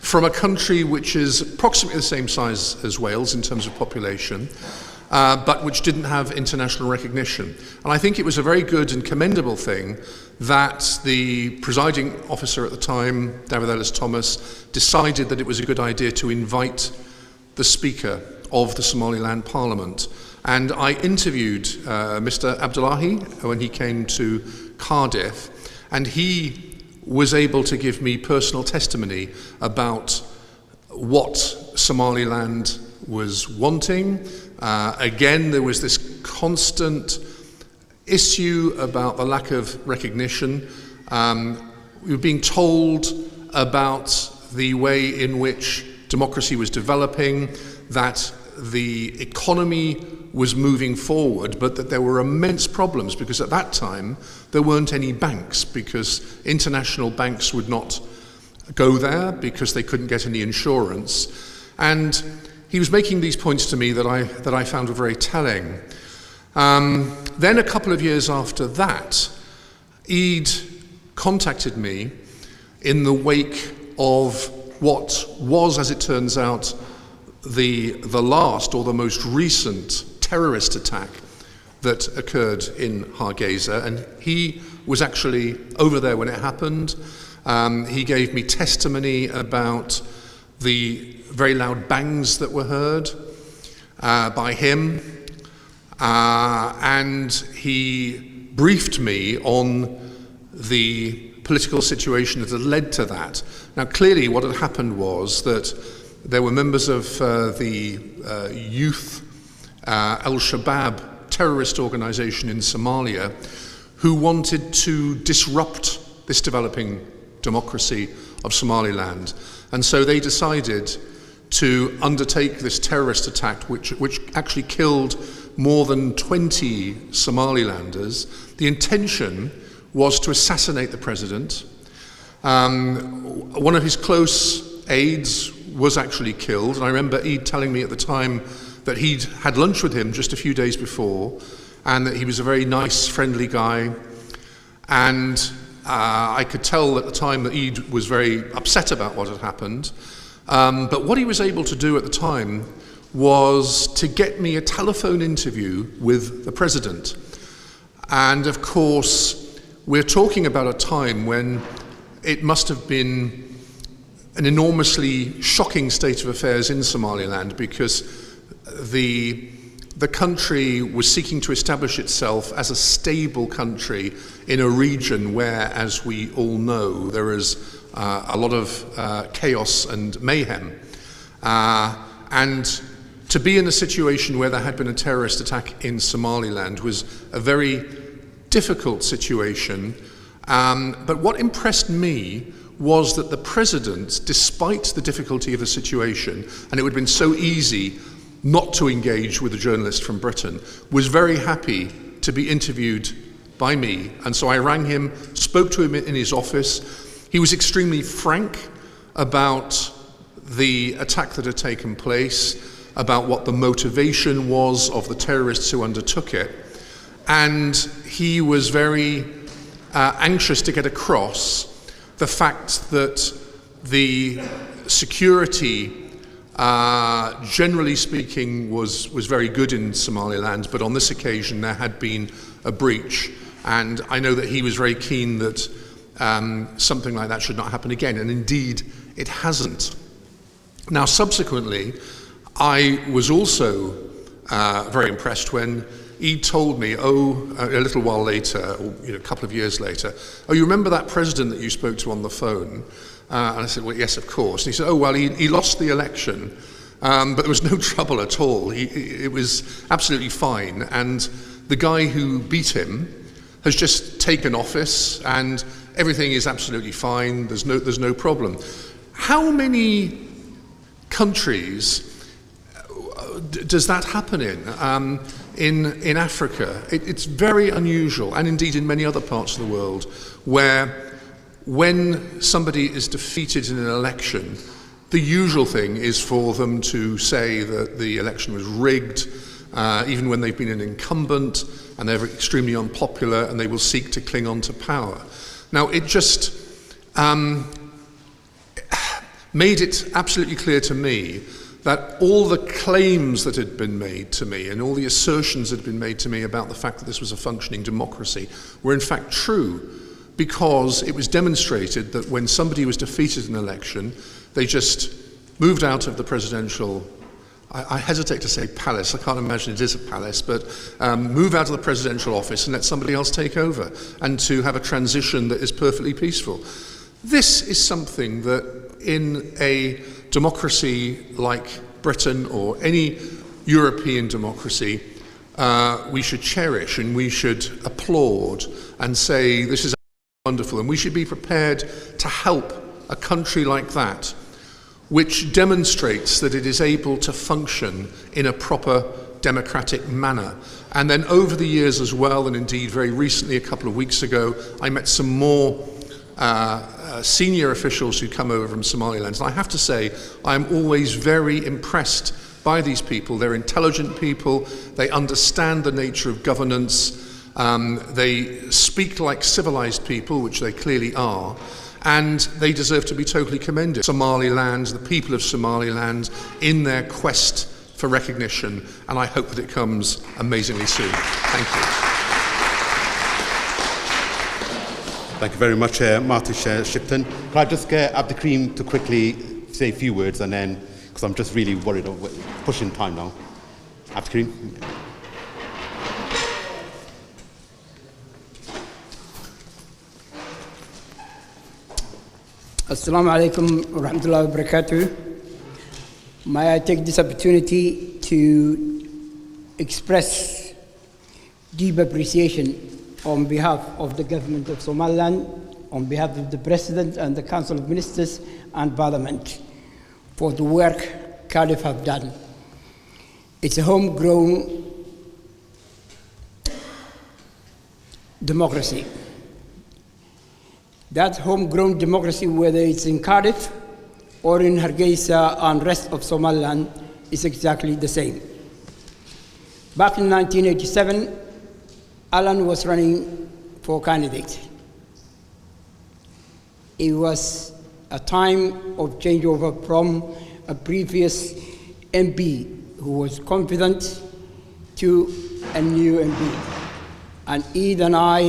from a country which is approximately the same size as Wales in terms of population, but which didn't have international recognition. And I think it was a very good and commendable thing that the presiding officer at the time, David Ellis-Thomas, decided that it was a good idea to invite the Speaker of the Somaliland Parliament. And I interviewed Mr. Abdullahi when he came to Cardiff, and he was able to give me personal testimony about what Somaliland was wanting. Again, there was this constant issue about the lack of recognition. We were being told about the way in which democracy was developing, that the economy was moving forward, but that there were immense problems because at that time there weren't any banks, because international banks would not go there because they couldn't get any insurance. And he was making these points to me that I found were very telling. Then a couple of years after that, Eid contacted me in the wake of what was, as it turns out, the last or the most recent terrorist attack that occurred in Hargeisa, and he was actually over there when it happened. He gave me testimony about the very loud bangs that were heard by him, and he briefed me on the political situation that had led to that. Now, clearly what had happened was that there were members of the youth Al-Shabaab terrorist organization in Somalia who wanted to disrupt this developing democracy of Somaliland. And so they decided to undertake this terrorist attack, which actually killed more than 20 Somalilanders. The intention was to assassinate the president. One of his close aides was actually killed, and I remember Eid telling me at the time that he'd had lunch with him just a few days before, and that he was a very nice, friendly guy. And I could tell at the time that Eid was very upset about what had happened. But what he was able to do at the time was to get me a telephone interview with the president. And of course, we're talking about a time when it must have been an enormously shocking state of affairs in Somaliland, because the country was seeking to establish itself as a stable country in a region where, as we all know, there is a lot of chaos and mayhem. And to be in a situation where there had been a terrorist attack in Somaliland was a very difficult situation. But what impressed me was that the president, despite the difficulty of the situation, and it would have been so easy not to engage with a journalist from Britain, was very happy to be interviewed by me. And so I rang him, spoke to him in his office. He was extremely frank about the attack that had taken place, about what the motivation was of the terrorists who undertook it. And he was very anxious to get across the fact that the security generally speaking, was very good in Somaliland, but on this occasion there had been a breach, and I know that he was very keen that something like that should not happen again, and indeed it hasn't. Now, subsequently, I was also very impressed when he told me, a little while later, or a couple of years later, you remember that president that you spoke to on the phone? And I said, well, yes, of course. And he said, well, he lost the election, but there was no trouble at all. It was absolutely fine. And the guy who beat him has just taken office, and everything is absolutely fine. There's no problem. How many countries does that happen in Africa? It's very unusual, and indeed in many other parts of the world, where when somebody is defeated in an election, the usual thing is for them to say that the election was rigged, even when they've been an incumbent and they're extremely unpopular, and they will seek to cling on to power. Now, it just made it absolutely clear to me that all the claims that had been made to me and all the assertions that had been made to me about the fact that this was a functioning democracy were in fact true, because it was demonstrated that when somebody was defeated in an election, they just moved out of the presidential, I hesitate to say palace, I can't imagine it is a palace, but move out of the presidential office and let somebody else take over, and to have a transition that is perfectly peaceful. This is something that in a democracy like Britain or any European democracy, we should cherish and we should applaud and say this is wonderful, and we should be prepared to help a country like that, which demonstrates that it is able to function in a proper democratic manner. And then over the years as well, and indeed very recently, a couple of weeks ago, I met some more senior officials who come over from Somaliland. And I have to say, I'm always very impressed by these people. They're intelligent people, they understand the nature of governance, they speak like civilized people, which they clearly are, and they deserve to be totally commended. Somaliland, the people of Somaliland, in their quest for recognition, and I hope that it comes amazingly soon. Thank you. Thank you very much, Martin Shipton. Can I just get Abdikarim to quickly say a few words, and then, because I'm just really worried of pushing time now. Abdikarim. Assalamu alaikum wa rahmatullahi wa barakatuh. May I take this opportunity to express deep appreciation on behalf of the government of Somaliland, on behalf of the President and the Council of Ministers and Parliament, for the work Cardiff have done. It's a homegrown democracy. That homegrown democracy, whether it's in Cardiff or in Hargeisa and rest of Somaliland, is exactly the same. Back in 1987, Alan was running for candidate. It was a time of changeover from a previous MP who was confident to a new MP. And Ed and I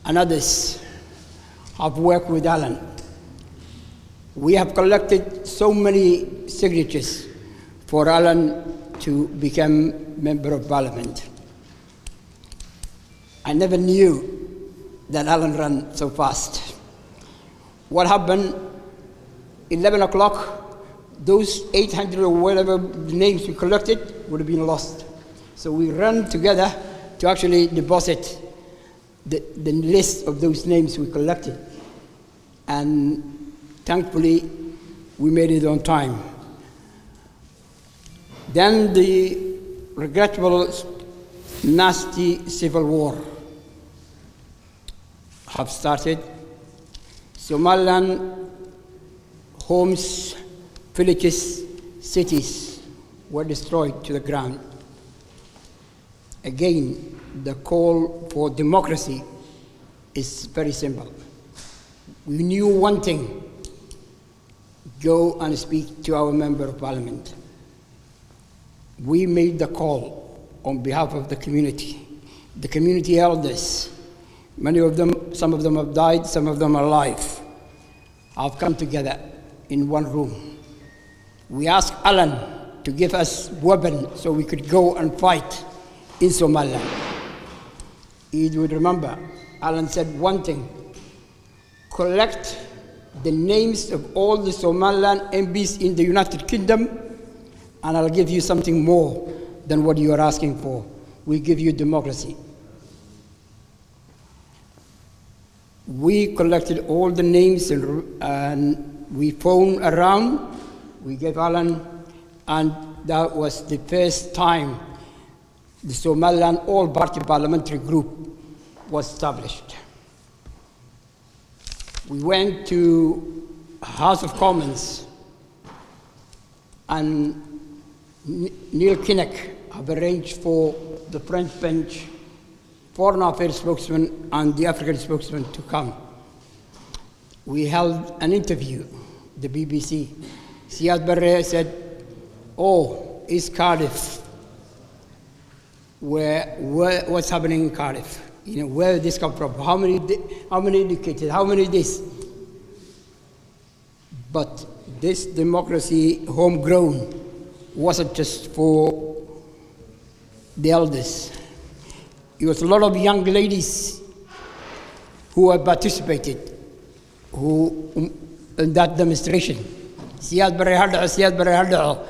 and others have worked with Alan. We have collected so many signatures for Alan to become Member of Parliament. I never knew that Alan ran so fast. What happened, 11 o'clock, those 800 or whatever names we collected would have been lost. So we ran together to actually deposit the list of those names we collected. And thankfully, we made it on time. Then the regrettable, nasty civil war have started. Somaliland, homes, villages, cities were destroyed to the ground. Again, the call for democracy is very simple. We knew one thing: go and speak to our member of parliament. We made the call on behalf of the community elders. Many of them, some of them have died, some of them are alive, have come together in one room. We asked Alan to give us weapons so we could go and fight in Somaliland. You would remember, Alan said one thing: collect the names of all the Somaliland MPs in the United Kingdom, and I'll give you something more than what you are asking for. We give you democracy. We collected all the names and we phoned around. We gave Alan, and that was the first time the Somaliland All-Party Parliamentary Group was established. We went to House of Commons, and Neil Kinnock have arranged for the French bench, Foreign Affairs spokesman and the African spokesman to come. We held an interview, the BBC. Siad Barre said, "Oh, is Cardiff? What's happening in Cardiff? You know, where did this come from? How many educated? How many this?" But this democracy, homegrown, wasn't just for the elders. It was a lot of young ladies who had participated in that demonstration. Siyaad Barre hadhaco.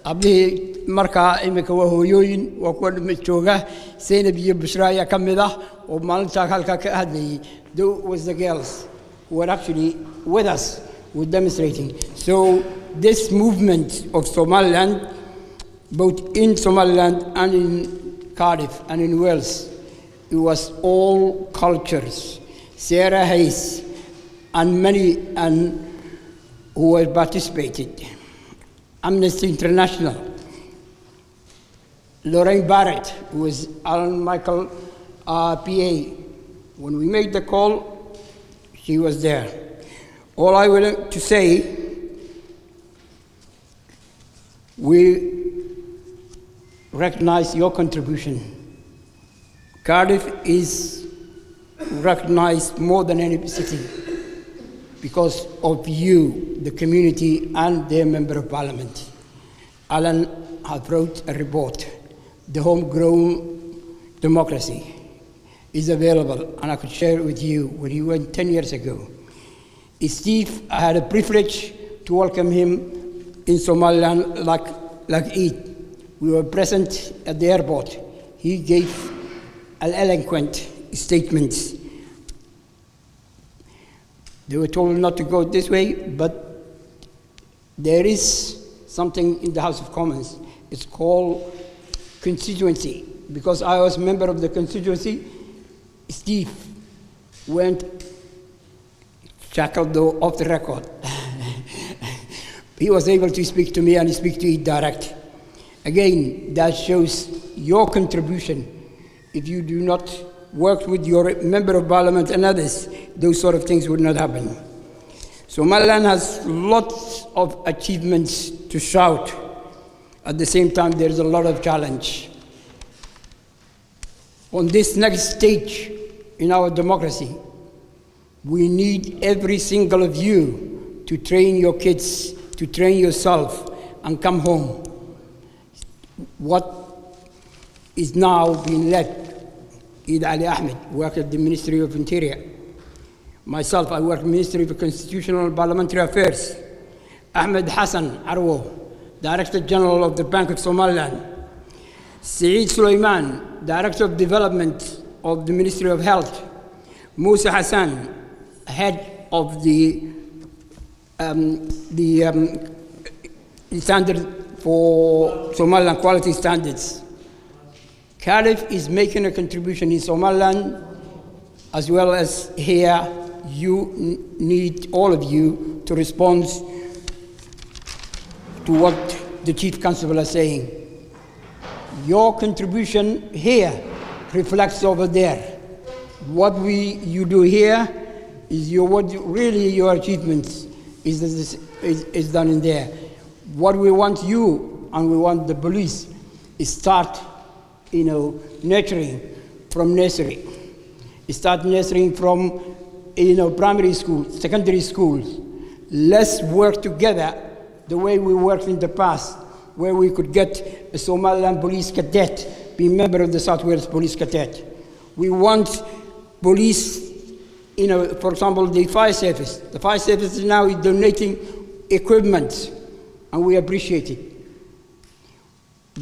Abdii markaa imika waa hooyooyin waa kuwa dhimid jooga. Zainab iyo Bushra ayaa ka mid ah oo maalintaa halkaa ka hadlayay. Those was the girls who were actually with us, were demonstrating. So this movement of Somaliland, both in Somaliland and in Cardiff and in Wales, it was all cultures. Sarah Hayes and many who had participated. Amnesty International. Lorraine Barrett, who was Alan Michael PA. When we made the call, she was there. All I want to say, we recognize your contribution. Cardiff is recognized more than any city because of you, the community, and their member of parliament. Alan has wrote a report. The homegrown democracy is available, and I could share it with you when he went 10 years ago. Steve, I had a privilege to welcome him in Somaliland like Eid. We were present at the airport. He gave an eloquent statement. They were told not to go this way, but there is something in the House of Commons. It's called constituency. Because I was a member of the constituency, Steve went shackled though off the record. He was able to speak to me and speak to it direct. Again, that shows your contribution. If you do not work with your member of parliament and others, those sort of things would not happen. Somaliland has lots of achievements to shout. At the same time, there's a lot of challenge. On this next stage in our democracy, we need every single of you to train your kids, to train yourself, and come home. What is now being led, Eid Ali Ahmed worked at the Ministry of Interior. Myself, I work in the Ministry of Constitutional and Parliamentary Affairs. Ahmed Hassan Arwo, Director General of the Bank of Somaliland. Saeed Sulaiman, Director of Development of the Ministry of Health. Musa Hassan, Head of the standard for Somaliland quality standards. Cardiff is making a contribution in Somaliland as well as here. You need, all of you, to respond to what the Chief Constable is saying. Your contribution here reflects over there. What you do here is really your achievements, is is done in there. What we want you and we want the police is start, nurturing from nursery. Start nurturing from, primary school, secondary schools. Let's work together the way we worked in the past, where we could get a Somaliland police cadet, be a member of the South Wales Police Cadet. We want police, for example, the fire service. The fire service is now donating equipment, and we appreciate it.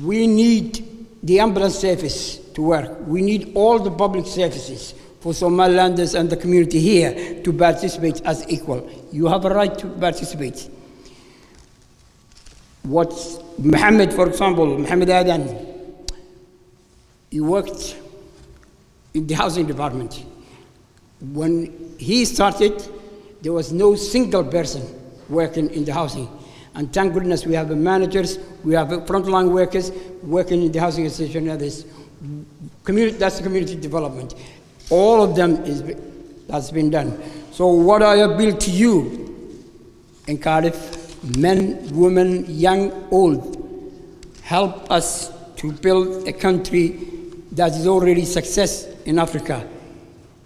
We need the ambulance service to work. We need all the public services for Somalilanders and the community here to participate as equal. You have a right to participate. What Mohammed, for example, Mohammed Adan, he worked in the housing department. When he started, there was no single person working in the housing. And thank goodness we have the managers, we have the frontline workers working in the housing association and others. That's the community development. All of them that's been done. So what I appeal to you in Cardiff, men, women, young, old, help us to build a country that is already success in Africa.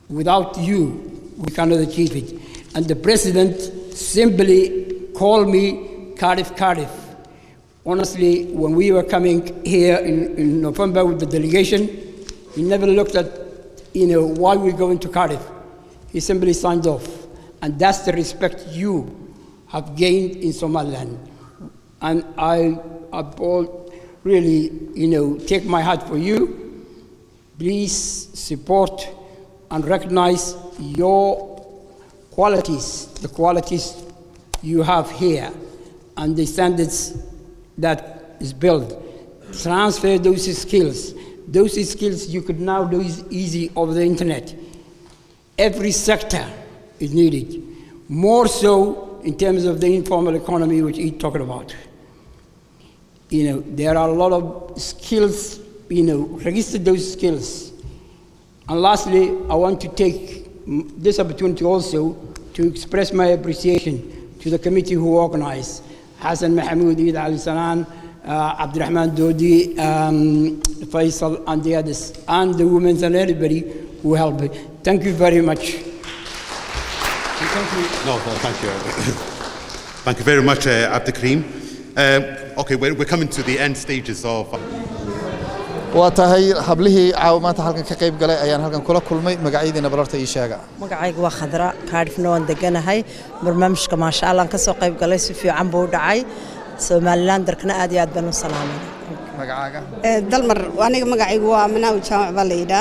Without you, we cannot achieve it. And the president simply called me Cardiff. Honestly, when we were coming here in November with the delegation, he never looked at, why we're going to Cardiff. He simply signed off. And that's the respect you have gained in Somaliland. And I really, take my heart for you. Please support and recognize your qualities, the qualities you have here, and the standards that is built. Transfer those skills. Those skills you could now do easy over the internet. Every sector is needed, more so in terms of the informal economy, which he's talking about. There are a lot of skills, register those skills. And lastly, I want to take this opportunity also to express my appreciation to the committee who organized, Hassan Mahmoud, Eid Ali Sanan, Abdurrahman Dodi, Faisal, and the others, and the women and everybody who helped. Thank you very much. Thank you. No, thank you. Thank you very much, Abdikareem. Okay, we're coming to the end stages of... واتهي حبله عاومات halkan ka qayb galay ayaan halkan kula kulmay magaciidina balarta ii sheega magacaygu waa Khadra Cardiffna waan deganahay barnaamijka ma sha Allah ka soo qayb galay si fiican buu dhacay Somaliland darkana aad iyo aad baan u salaamay magacaaga dalmar aniga magacaygu waa Amnaa Jaamac Balayda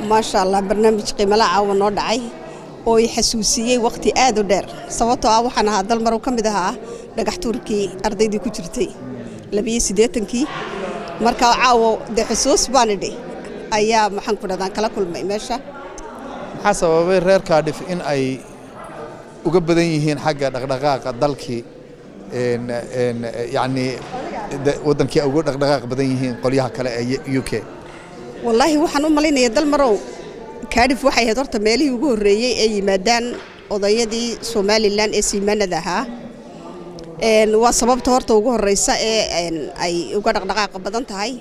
ma sha Allah barnaamij qiimo la caawan oo dhacay oo i xasuusiyay waqti aad u dheer sababtoo ah waxaan ahaa dalmar oo kamid ahaa dhagax tuurkii ardaydii ku jirtay 82kii marka caawo de xusuus baan idhi ayaa maxaan ku dhadaan kala kulmay meesha waxa sababay reer Cardiff in ay uga badan yihiin xagga dhaqdhaqaaqa dalkii yani wadankii ugu dhaqdhaqaaq badan yihiin qolyaha kale ee UK wallahi waxaan u maleynayaa dalmarow Cardiff waxay ahayd horta meelihii ugu horeeyay ee yimaadaan odayadii Somaliland ee siimanada ahaa waa sababta horta ugu horeysa ee ay uga dhaqdhaqaaq badan tahay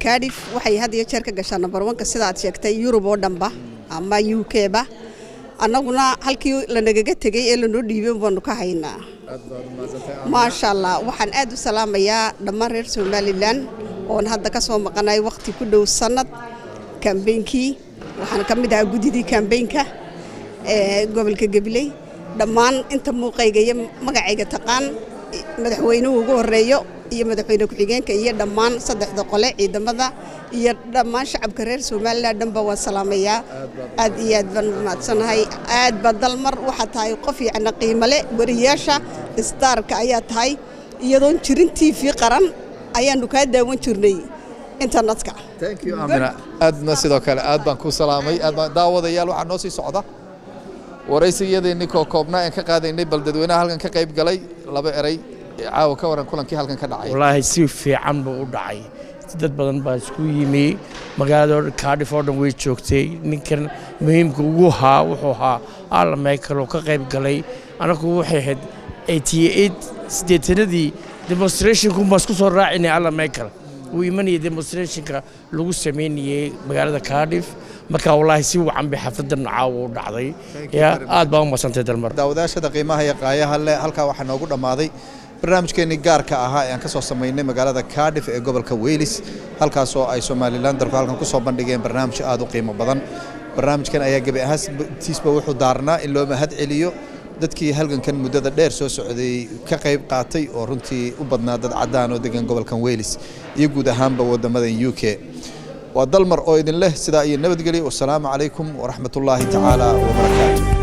Cardiff waxay had iyo jeer ka gashaa number 1 sida aad sheegtay Europe oo dhanba ama UK ba annaguna halkii la nagaga tagay ee la noo dhiibay baanu ka haynaa ma sha Allah waxaan aad u salaamayaa dhammaan reer Somaliland oo hadda ka soo maqanay waqti ku dhow sanad campaign-kii waxaan ka mid ahaa gudidii campaign-ka gobolka Gabiley dhammaan inta muuqayga iyo magacayga taqaan madaxweynuhu ugu horeeyo iyo madaxweyne ku-xigeenka iyo dhammaan saddexda qole ciidamada iyo dhammaan shacabka reer Somaliland dhanba waa salaamayaa aad iyo aad baan maadsanahay aad badalmar waxa tahay qof fiican qiimo leh wariyaasha starka ayaa tahay iyadoon jirin TV qaran ayaanu ka daawan jirnay internetka thank you Amina aadna sidoo kale aad baan ku salaamay aad baan daawadayaal waxa noo sii socda waraysigeedii koobna aan ka qaadaynay bal dadweynaha halkan ka qayb galay laba eray caaw ka waran kulankii halkan ka dhacay wallahi si fiican buu u dhacay dad badan baa isku yimi magaalada Cardiff oo dhan way joogtay ninkan muhiimka ugu wuxuu ahaa Michael oo ka qayb galay anagu waxay ahayd 88 sideetanadii demonstrationku ma isku soo raacinay alla meekal uu imanayay demonstrationka lagu sameynayay magaalada Cardiff marka wallahi si wacan bi xafladan caawa u dhacday ya aad baa u masantay dalmar daawadaashada qiimaha iyo qaayaha leh halka waxa noogu dhamaaday barnaamijkeeni gaarka ahaa ee aan ka soo sameynay magaalada Cardiff ee gobolka Wales halkaas oo ay Somaliland dalka halkan ku soo bandhigeen barnaamij aad u qiimo badan barnaamijkan ayaa gabi ahaantiisba wuxuu daarnaa in loo mahad celiyo dadkii halgankan muddada dheer soo socday ka qayb qaatay oo runtii u badnaa dad cadaan oo degan gobolkan Wales iyo guud ahaanba wadamada UK waa dalmar oo idin leh sidaa iyo nabadgelyo wassalaamu calaykum wa rahmatullahi ta'ala wa barakaatuh